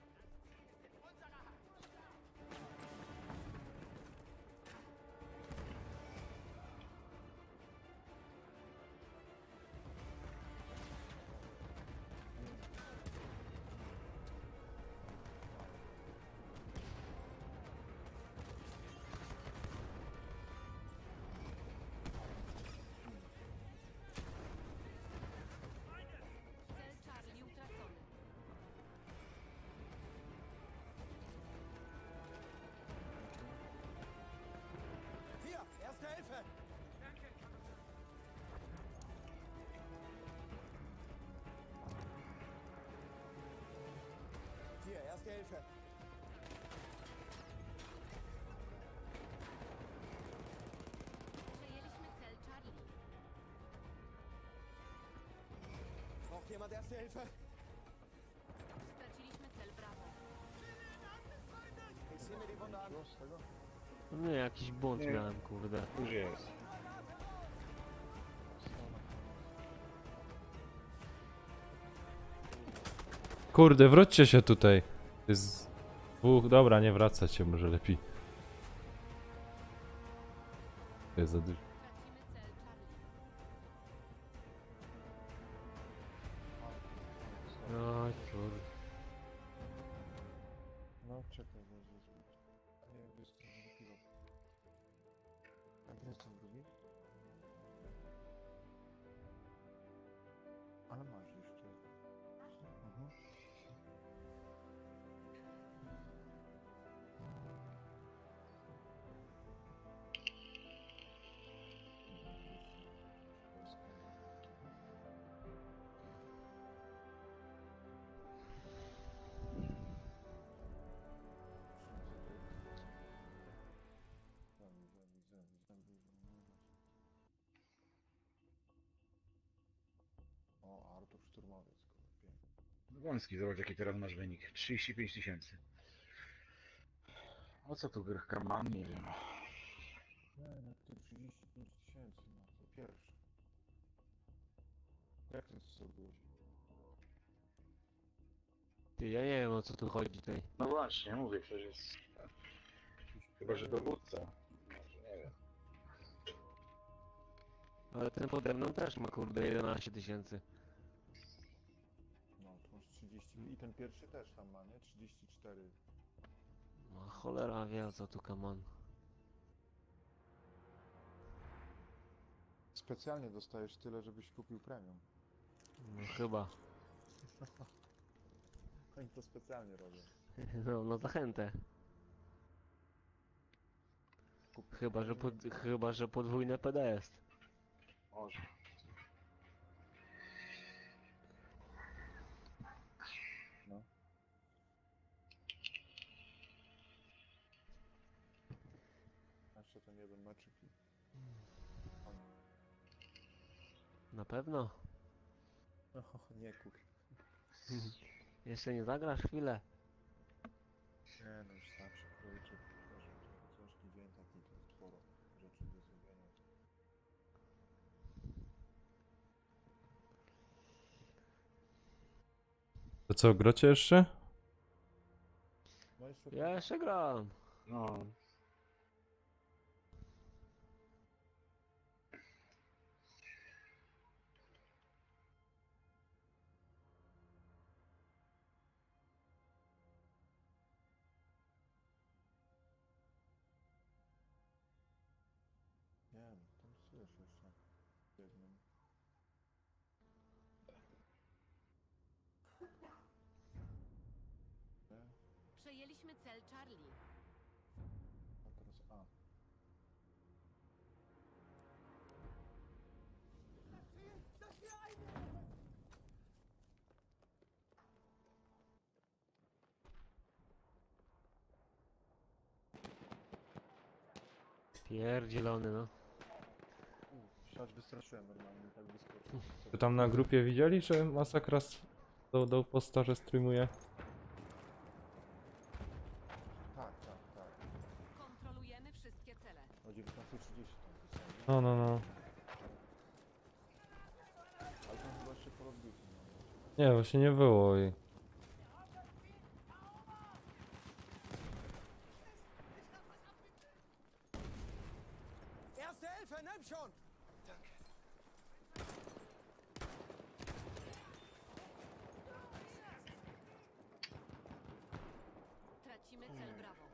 Cel Charlie utracony. Hier, erste Hilfe! Hier, erste Hilfe! Przejęliśmy cel Charlie. Braucht jemand erste Hilfe? Straciliśmy cel Bravo. Ich sehe mir die Wunde an. No nie, jakiś błąd Nie. miałem, kurde. Już jest. Kurde, wróćcie się tutaj. To jest... dwóch... Dobra, nie wracać się może lepiej. To jest za dużo. Tracimy cel Charlie. Oj, kurde. No czekaj, może zbić. Nie, wiesz co, nie chwilę. A ten co drugi? Ale masz jeszcze. Mhm. O, Artur Szturmowiec, kurde, pięknie. Wąski, zobacz jaki teraz masz wynik. 35 000. O co tu grychka mam? Nie wiem. Nie, no to 35 000, no to pierwszy. Jak ty to zrobiłeś? Ty, ja nie wiem o co tu chodzi tutaj. No właśnie, mówię, przecież jest... Chyba, że dowódca. Może, nie wiem. Ale ten pode mną też ma, kurde, 11 tysięcy. No, to masz 30. I ten pierwszy też tam ma, nie? 34. No cholera wie o co tu kaman. Specjalnie dostajesz tyle, żebyś kupił premium. No chyba. Oni to specjalnie robią. No, no zachętę. Kup Chyba, że podwójne PD jest. Może. No. Jeszcze ten jeden meczyk i... O nie. Na pewno. O, nie kur... Jeszcze nie zagrasz chwilę. Nie no, już starszy króliczek, że ciężki dzień taki, to sporo rzeczy do zrobienia. co, gracie jeszcze? No jeszcze Ja jeszcze gram. No. nie wiem, tam słyszę jeszcze. Jednym. Nie? Przejęliśmy cel Charlie. A teraz A. Pierdzielony, no. Siać wystraszyłem normalnie, tak wyskoczył. Czy tam na grupie widzieli, że Masakras do posta, że streamuje? Tak, tak, tak. Kontrolujemy wszystkie cele. O 19:30 tam pisali. No. Ale tam chyba jeszcze Call of Duty, no. Nie, właśnie nie było i... Erste Hilfe, nimm schon! Tracimy cel Bravo.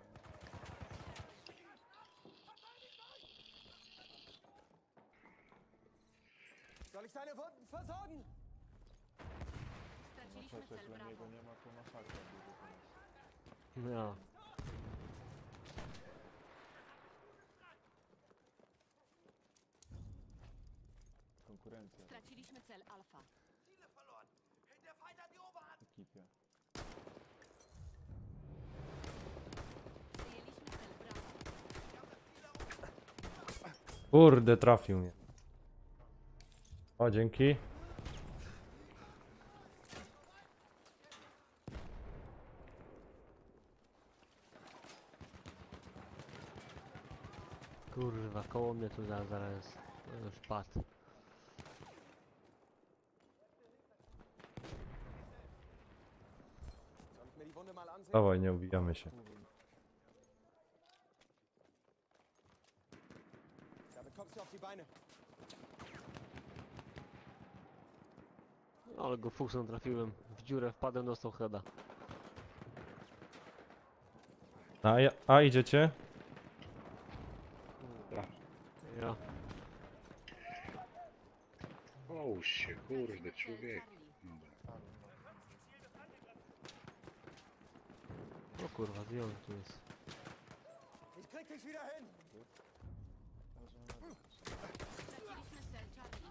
Soll ich deine Wunden versorgen? No Straciliśmy co, jak cel Lemiego Bravo. nie ma, to masakra będzie teraz. Ja. Konkurencja Straciliśmy cel Alfa. w ekipie. Przejęliśmy cel Bravo. Kurde, trafił mnie. O, dzięki. Kurwa, koło mnie tu zaraz jest. No już padł. Soll ich mir die Wunde mal ansehen? Dawaj, nie ubijamy się. Damit kommst du auf die Beine. Ale go fuksem trafiłem. W dziurę wpadłem, dostał heada. A idziecie? Ja. Połóż się, kurde, Tracimy cel człowiek. Charlie. Dobra. O kurwa, gdzie on tu jest? Ich krieg dich wieder hin. Straciliśmy cel Charlie.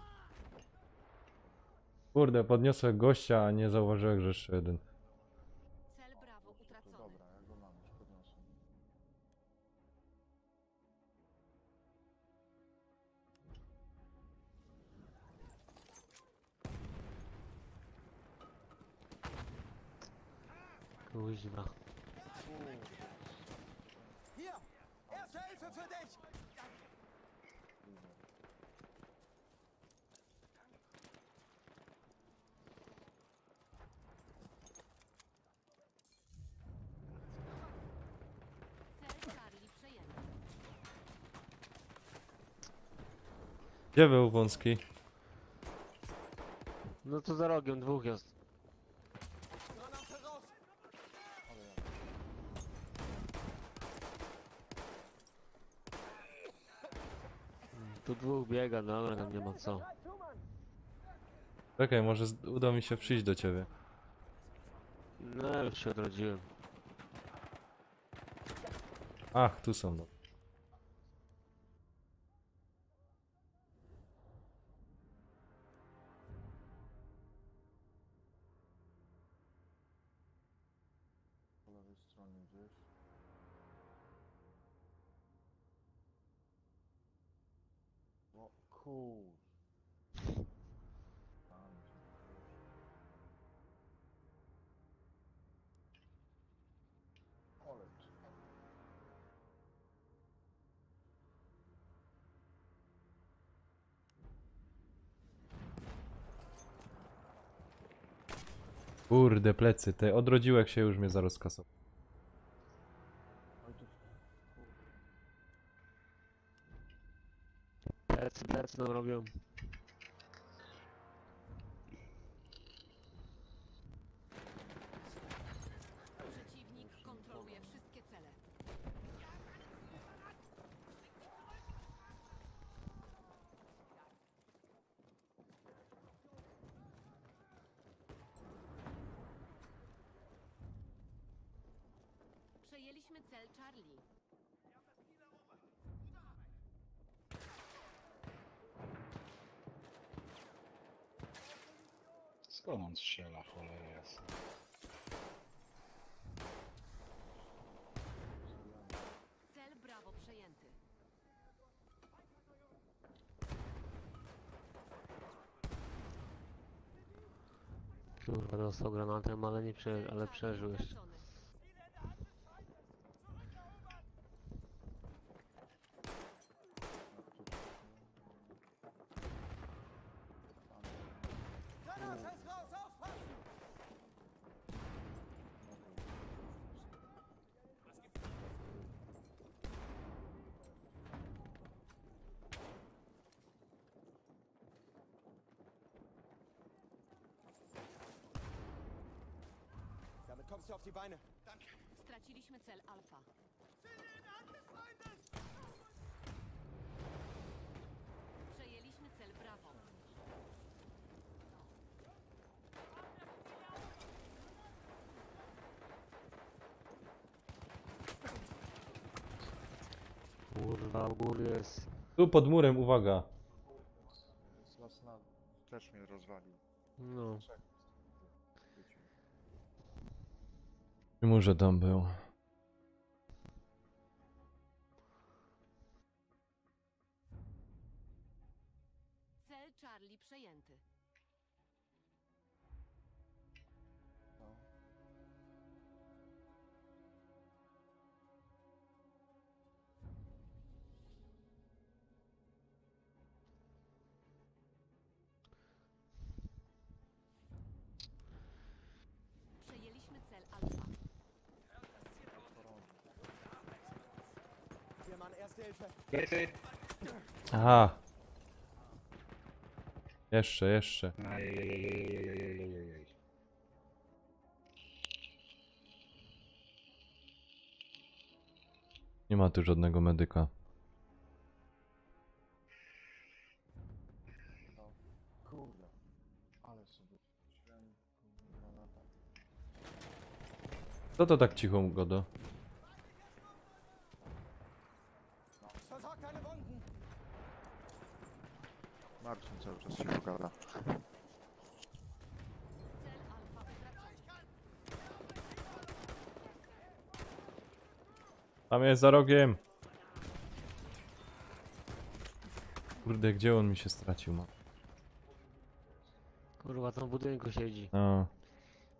Kurde, podniosłem gościa, a nie zauważyłem, że jeszcze jeden. Cel Bravo To utracony. dobra, ja go mam, już podniosłem. Kuźwa. Hier, erste Hilfe für dich. Cel Charlie przejęty. Gdzie był wąski? No to za rogiem dwóch jest. Granate raus. Ale ja. Tu dwóch biega, dobra, tam nie ma co. Czekaj, może uda mi się przyjść do ciebie. No już się odrodziłem. Ach, tu są. No. Po lewej stronie gdzieś. O kur... Tam gdzieś. Oleć. Kurde, plecy, te odrodziłek się już mnie zaraz kasował. Oj, tu... Plecy nam robią. Przeciwnik kontroluje wszystkie cele. Przejęliśmy cel Charlie. Skąd on strzela, cholera jasna? Cel Bravo przejęty. Kurwa, dostał granatem, ale nie ale przeżył jeszcze. Utracony. Granate ist raus, aufpassen! Damit kommst du auf die Beine. Straciliśmy cel Alpha. Przejęliśmy cel Bravo. Kurwa, u góry jest. Tu pod murem, uwaga. Z nas na... Też mnie rozwalił. No. Trzech. Wrócił. Przy murze tam był. Cel Charlie przejęty. No. Przejęliśmy cel Alpha. Hier, Mann, Erste Hilfe. Plecy! Aha. Jeszcze. Ajajajajajajajajajaj. Nie ma tu żadnego medyka. No. Kurde. Ale sobie... wziąłem granata. Co to tak cicho, Godo? Versorgt deine Wunden. Marcin cały czas się pogada. Cel Alpha utracony. Tam jest za rogiem. Kurde, gdzie on mi się stracił? Kurwa, tam w budynku siedzi. No.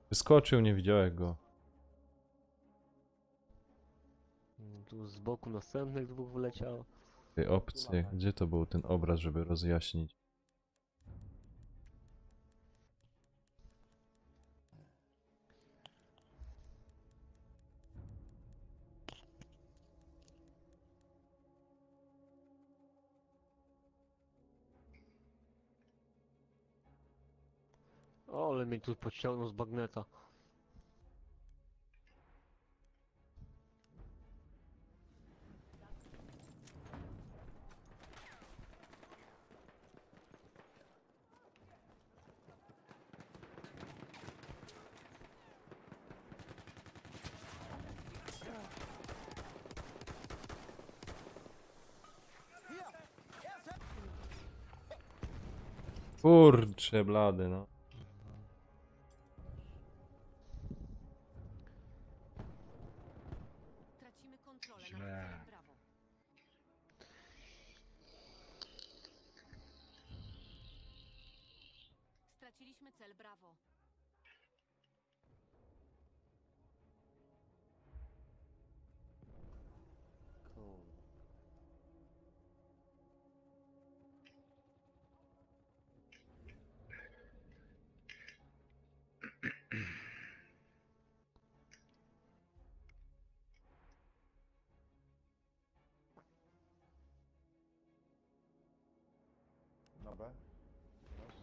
Wyskoczył, nie widziałem go. Tu z boku następnych dwóch wyleciało. Tej opcje. Gdzie to był ten obraz, żeby rozjaśnić? O, ale mnie tu podciągnął z bagneta. Hier, Erste... Kurcze blady, no. Tracimy kontrolę nad Źle. celem Bravo. Straciliśmy cel Bravo. Kurde. B? Teraz?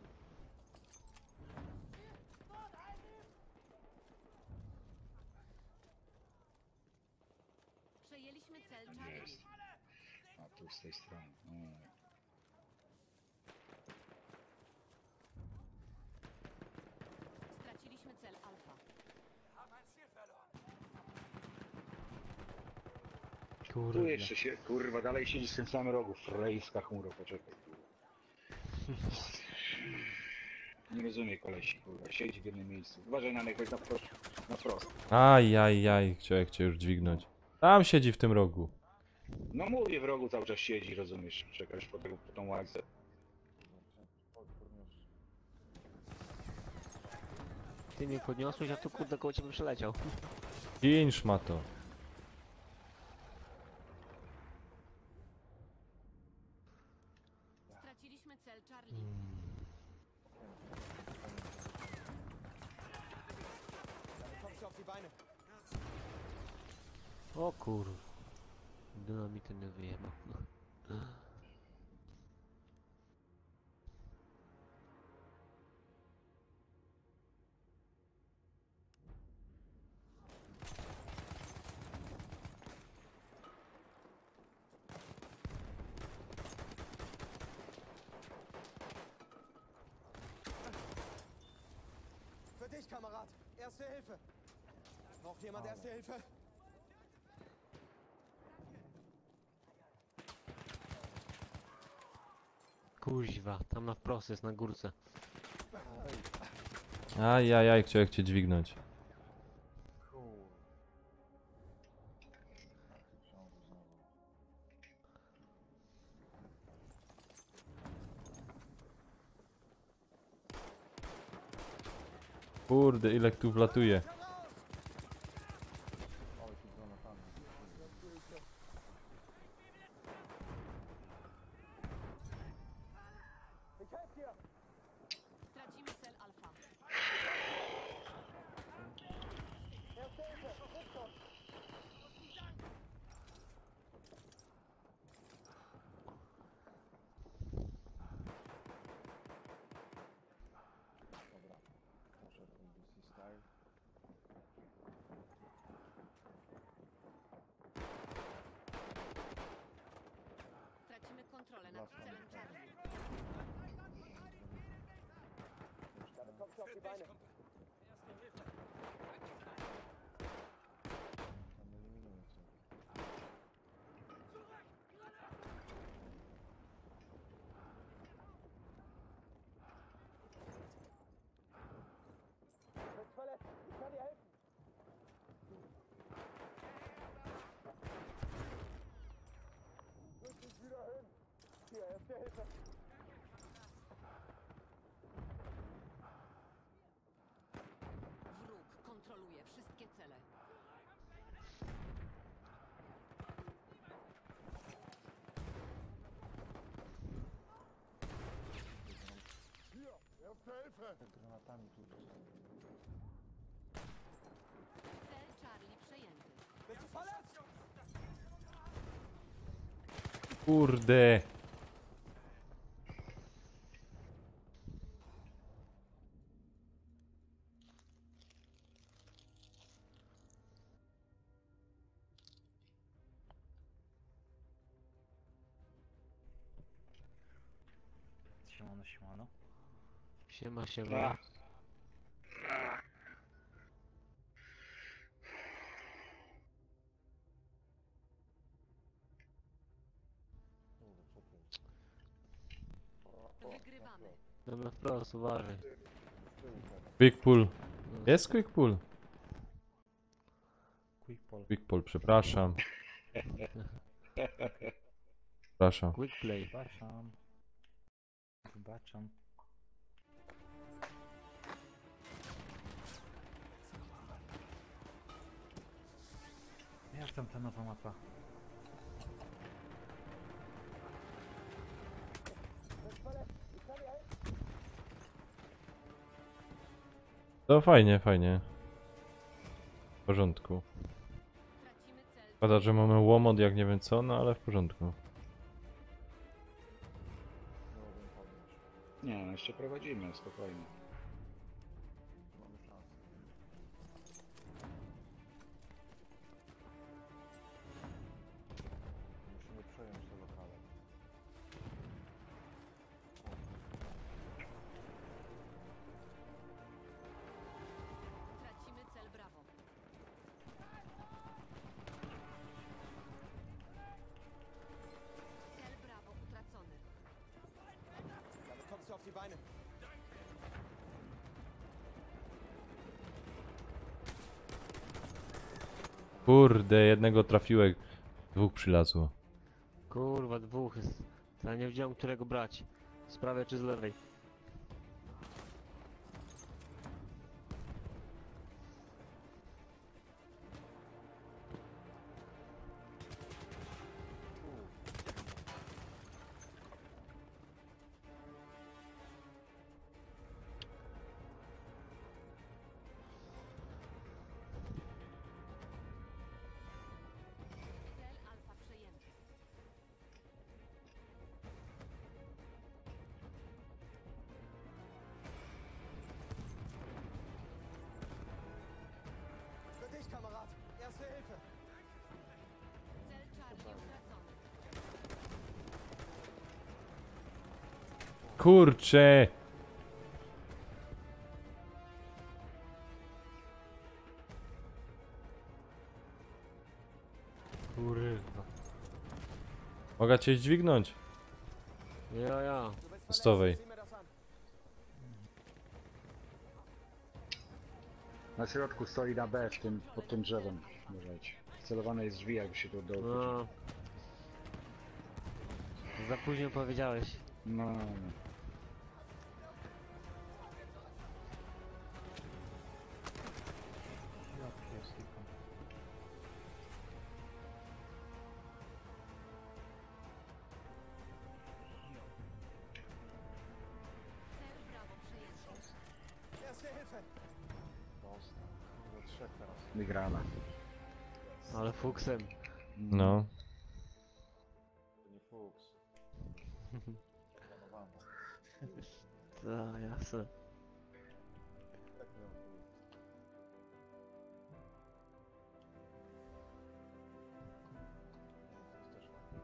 Przejęliśmy cel Gdzie Charlie. jest? A tu z tej strony. Straciliśmy cel Alfa. Tu Kurde. jeszcze się, kurwa, dalej siedzi w tym samym rogu. Frejska chmura, poczekaj. Nie rozumie kolesi, kurwa, siedzi w jednym miejscu. Uważaj na mnie, chodź na wprost. Na wprost. Ajajaj, chciałem cię już dźwignąć. Tam siedzi w tym rogu. No mówię, w rogu cały czas siedzi, rozumiesz? Czekasz po tą łajce. Chodź, podniosę. Ty mnie podniosłeś, a tu kurde koło ciebie przeleciał. Gin szmato. Straciliśmy cel Charlie. Damit kommst du auf die Beine. O kur... Dynamity nie wyjebał. Für dich, Kamerad. Erste Hilfe. Braucht jemand Erste Hilfe? Kuźwa, tam na wprost jest na górce. Ajajaj, chciałem cię dźwignąć. Kurwa. Książę znowu. Kurde, ile tu wlatuje. Oj, tu granatami. Ich helfe dir. Tracimy cel Alfa. Erste Hilfe. Rückstoß. Dobra. Poszedł NBC Style. Tracimy kontrolę nad Wracam. celem Charlie. Damit kommst du auf die Beine. Tam eliminuję cię. Du bist verletzt. Ich kann dir helfen. Rück dich wieder hin. Hier, Erste Hilfe. Wróg kontroluje wszystkie cele. Hier! Erste Hilfe! Te granatami tu rzucają. Cel Charlie przejęty. Bist du verletzt? Kurde. Siemano, siemano. Siema, siema. Kurde, co to jest? Wygrywamy. Tam na wprost, uważaj. Z tyłu teraz. Quick pull. Jest quick pull. Quick Pol. Quick pull, przepraszam. Przepraszam. Quick play. Wybaczam. Wybaczam. Jak tam ta nowa mapa? To fajnie, fajnie. W porządku. Tracimy cel. Szkoda, że mamy łomot jak nie wiem co, no ale w porządku. Miałbym podnieść. Nie, no jeszcze prowadzimy, spokojnie. Mamy szansę. Musimy przejąć te lokale. Tracimy cel Bravo. Cel Bravo utracony. Damit kommst du auf die Beine. Kurde, jednego trafiłek, dwóch przylazło. Kurwa, dwóch jest. To ja nie wiedziałem, którego brać. Z prawej czy z lewej. Cel Alfa przejęty. Für dich, Kamerad. Erste Hilfe. Cel Charlie utracony. Kurcze! Kurwa. Mogę cię dźwignąć? Ja. Du bist Stowej. verletzt. Sieh mir das an. Na środku stoi na B, pod tym drzewem. Uważajcie. Celowane jest drzwi, jakby się to udało. No. Za późno powiedziałeś. No, no. Ja pierdykam. Cel Bravo przejęty. Erste Hilfe. Dostał. Za trzech teraz. Wygrana. Ale fuksem. No. To nie fuks. Planowano. Tak, jasne. Tak miał być. Nie, to jest też fajnie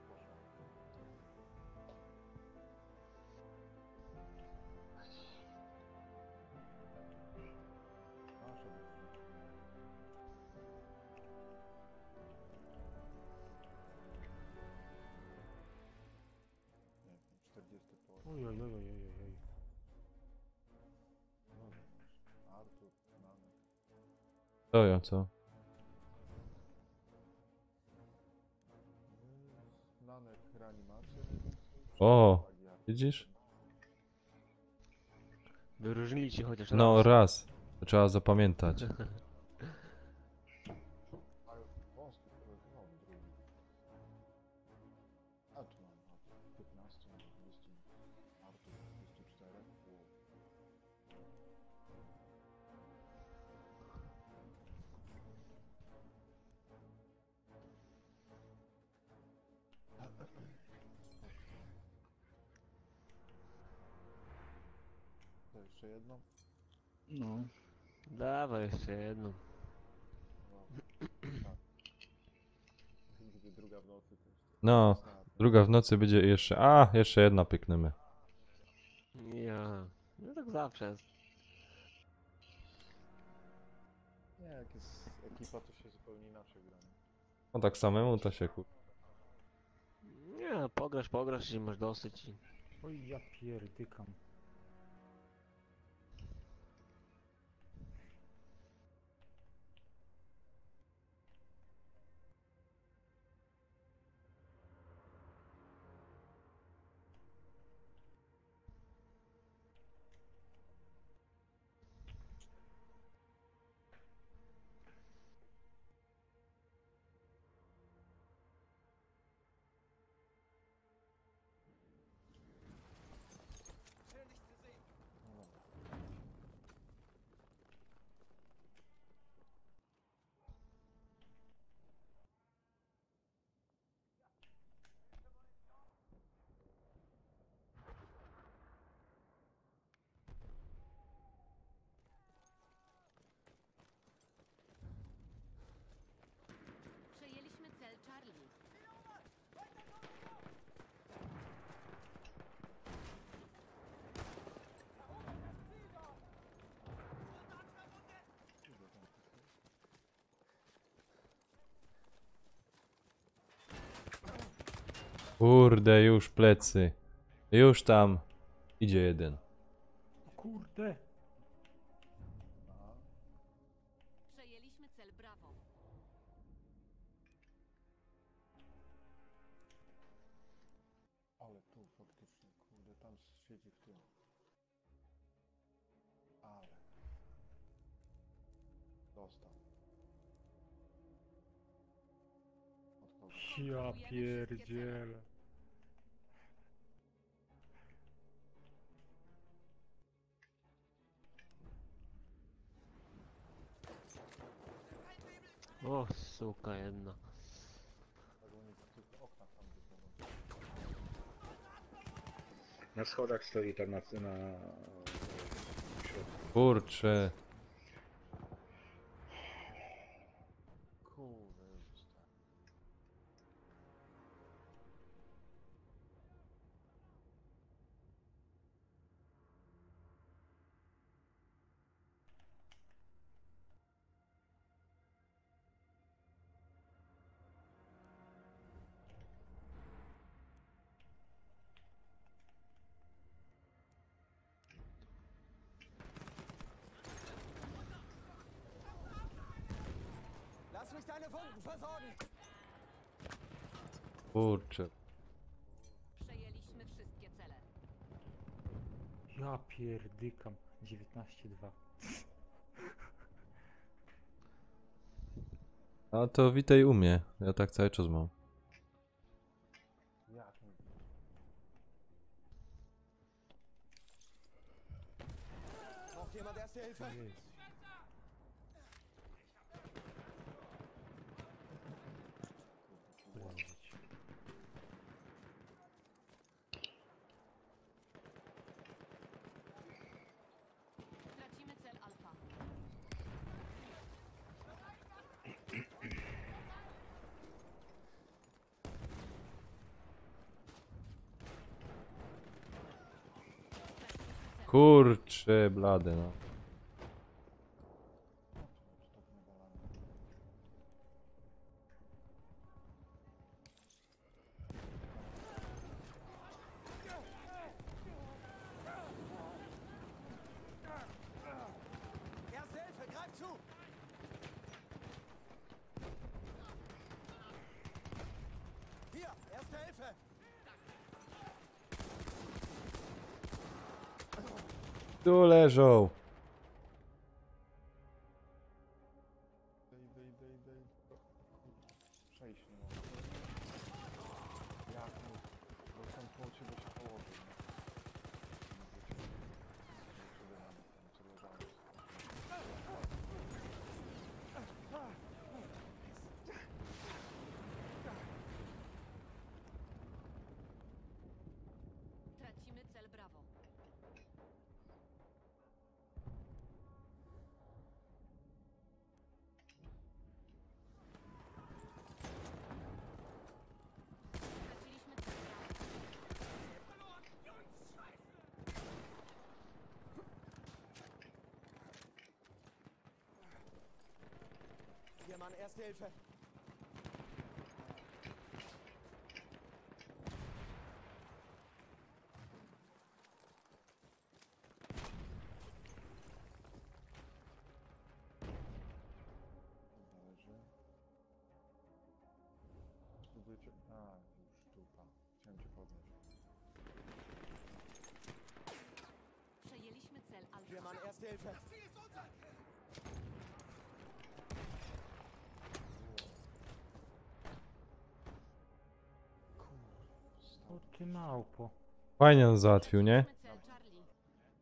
poszło. Nasza drużyna. Nie wiem, 40 po. Oj. No masz. Artur, Nanek. To ja, co? Nanek reanimację. O, Tak, Artur. widzisz? Wyróżnili ci chociaż No raz. raz. To trzeba zapamiętać. Mają wąski, no drugi. A tu mam 15, 200, Artur 204. Wow. To jeszcze jedno? No. Dawaj jeszcze jedną. No. Tak. Będzie druga w nocy. To jeszcze. No, Ostatnia. druga w nocy będzie jeszcze... A, jeszcze jedna pykniemy. Ja. No tak zawsze jest. Nie, jak jest ekipa, to się zupełnie inaczej gra. Nie? No tak samemu to się Nie, pograsz i masz dosyć. Oj, ja pierdykam. Kurde, już plecy. Już tam. Idzie jeden. Kurde. Przejęliśmy cel Bravo. Ale tu faktycznie, kurde, tam siedzi w tym. Ale. Dostał. Od kogo? Ja pierdzielę. O, suka jedna. Tego oni w tych oknach tam wychodzą. Na schodach stoi tam na środku. Kurczę. Kurde, już dostałem. Lass mich deine Wunden versorgen! Kurczę. Przejęliśmy wszystkie cele. Ja pierdykam. 19-2. A to witaj u mnie. Ja tak cały czas mam. Jak mi... Braucht jemand Erste Hilfe? Jezu. Leżeć. Tracimy cel Alfa. Kurczę, blade no. Tak nawalane. Erste Hilfe, greif zu! Hier, Erste Hilfe! Tu leżą. Idę. Przejść nie mogę. Jak mi... Bo tam koło ciebie się położył, nie? Nie wiecie. Przede nami tam, co leżało. Tracimy cel Bravo. Straciliśmy cel Bravo. Hier, Mann, Erste Hilfe! Zależy. Spróbuję cię... A, już tupa. Chciałem cię podnieść. Przejęliśmy cel Hier, Alfa. Mann, Erste Hilfe! O ty małpo. Fajnie on załatwił, nie? Traciliśmy cel Charlie.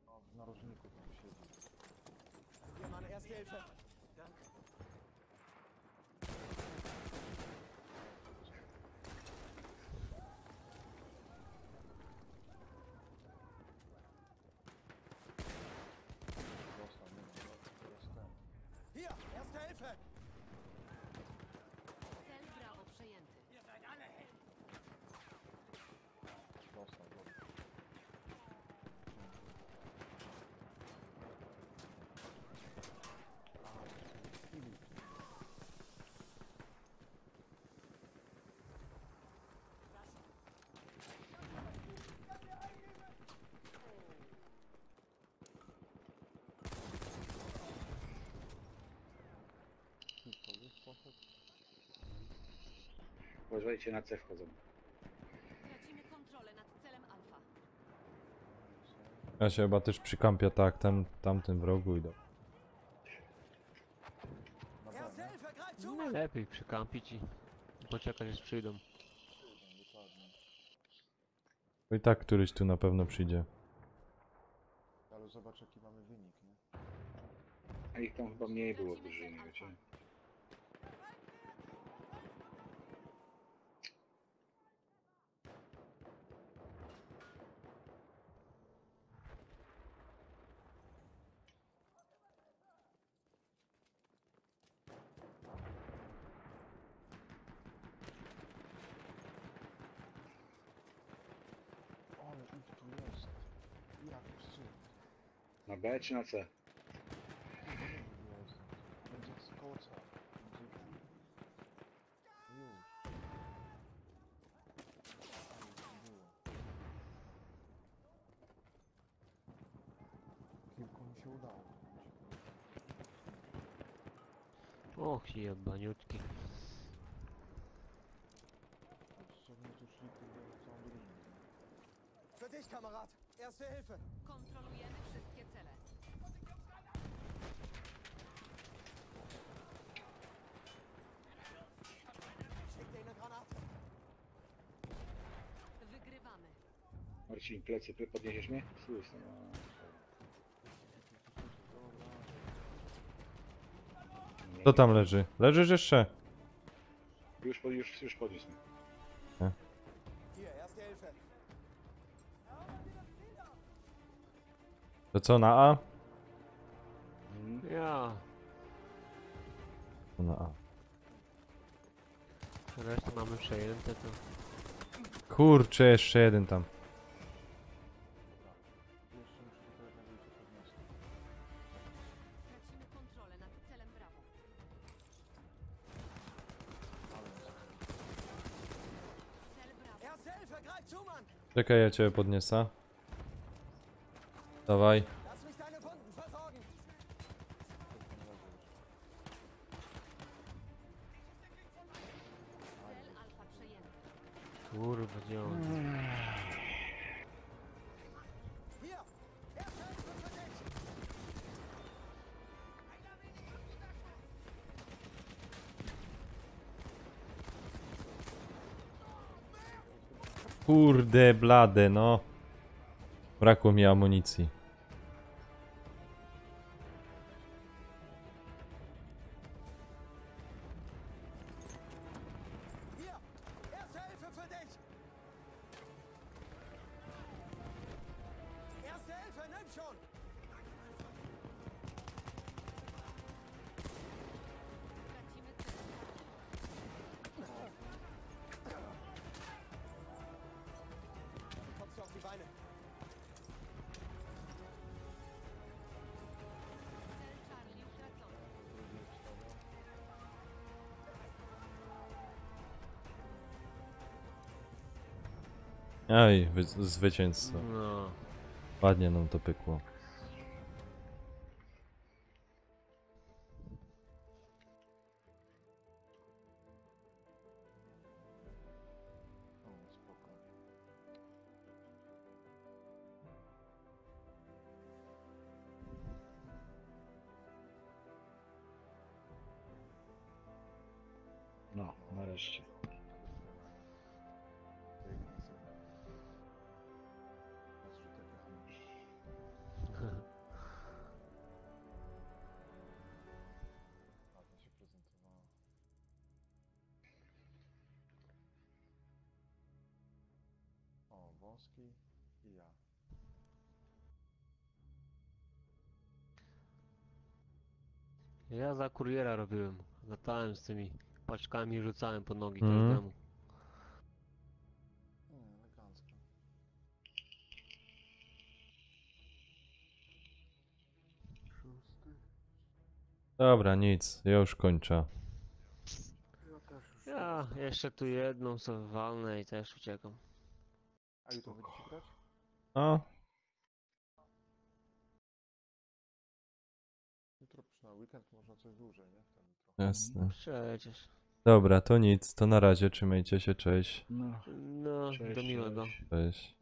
No, w narożniku tam siedzi. Hier, Mann, Erste Hilfe! Dostał, nie wiem. Teraz ten. Hier, Erste Hilfe! Cel Bravo przejęty. Dostał. Uważajcie, na C wchodzą. Tracimy kontrolę nad celem Alfa. Ja się chyba też przykampię tak, tamtym w rogu i do. Na B, Erste nie? Hilfe, greif zu, Mann! Najlepiej przykampić i poczekać aż przyjdą. Przyjdą, dokładnie. Bo i tak któryś tu na pewno przyjdzie. Ale zobacz jaki mamy wynik, nie? A ich tam chyba mniej było w Tracimy cel drużynie, wiecie? Alfa. Ale ich tu jest. Jak cud. Na B czy na C? Nie wiem gdzie jest. Będzie z koło C. Będzie... Już. A, już nie było. Kilku mi się udało. Och, jebaniutki. Pewnie tu szli kurde całą drużynę. Für dich, Kamerad! Erste Hilfe! Kontrolujemy wszystkie cele. Schick dir eine Granate! Wygrywamy. Marcin, plecy, podniesiesz mnie? Słusznie. Kto tam leży? Leżysz jeszcze? Już podniósł mnie. Hier, Erste Hilfe! To co, na A? Ja. To na A. Resztę mamy przejęte to. Kurczę, jeszcze jeden tam. Jeszcze muszę tylko jednego i to podniosę. Tracimy kontrolę nad celem Brawo. Ale mi zabił. Cel Brawo. Erste Hilfe, greif zu, Mann! Czekaj, ja cię podniosę. Dawaj. Lass mich deine Wunden versorgen! Cel Alfa przejęty. Kurwa, gdzie on? Hier! Erste Hilfe für dich! Kurde, blade, no. Brakło mi amunicji. Hier! Erste Hilfe für dich! Erste Hilfe, nimm schon! Tracimy cel. Kommst du auf die Beine? Cel Charlie utracony. Ej, zwycięzco. No. Ładnie nam to pykło. O, spoko. No, nareszcie. Biegnę sobie. Na zrzutek jechamy. Ładnie się prezentowała. O, wąski i ja. Ja za kuriera robiłem. Latałem z tymi paczkami i rzucałem pod nogi Mhm. każdemu. Elegancko. Szósty. Dobra, nic, ja już kończę. Ja też już. Ja jeszcze tu jedną sobie walnę i też uciekam. A jutro będziecie grać? No, Jutro na weekend można coś dłużej, nie? Wtedy trochę. jasne. Przecież. Dobra, to nic, to na razie, trzymajcie się, cześć. No, No, do cześć, miłego. cześć. Cześć.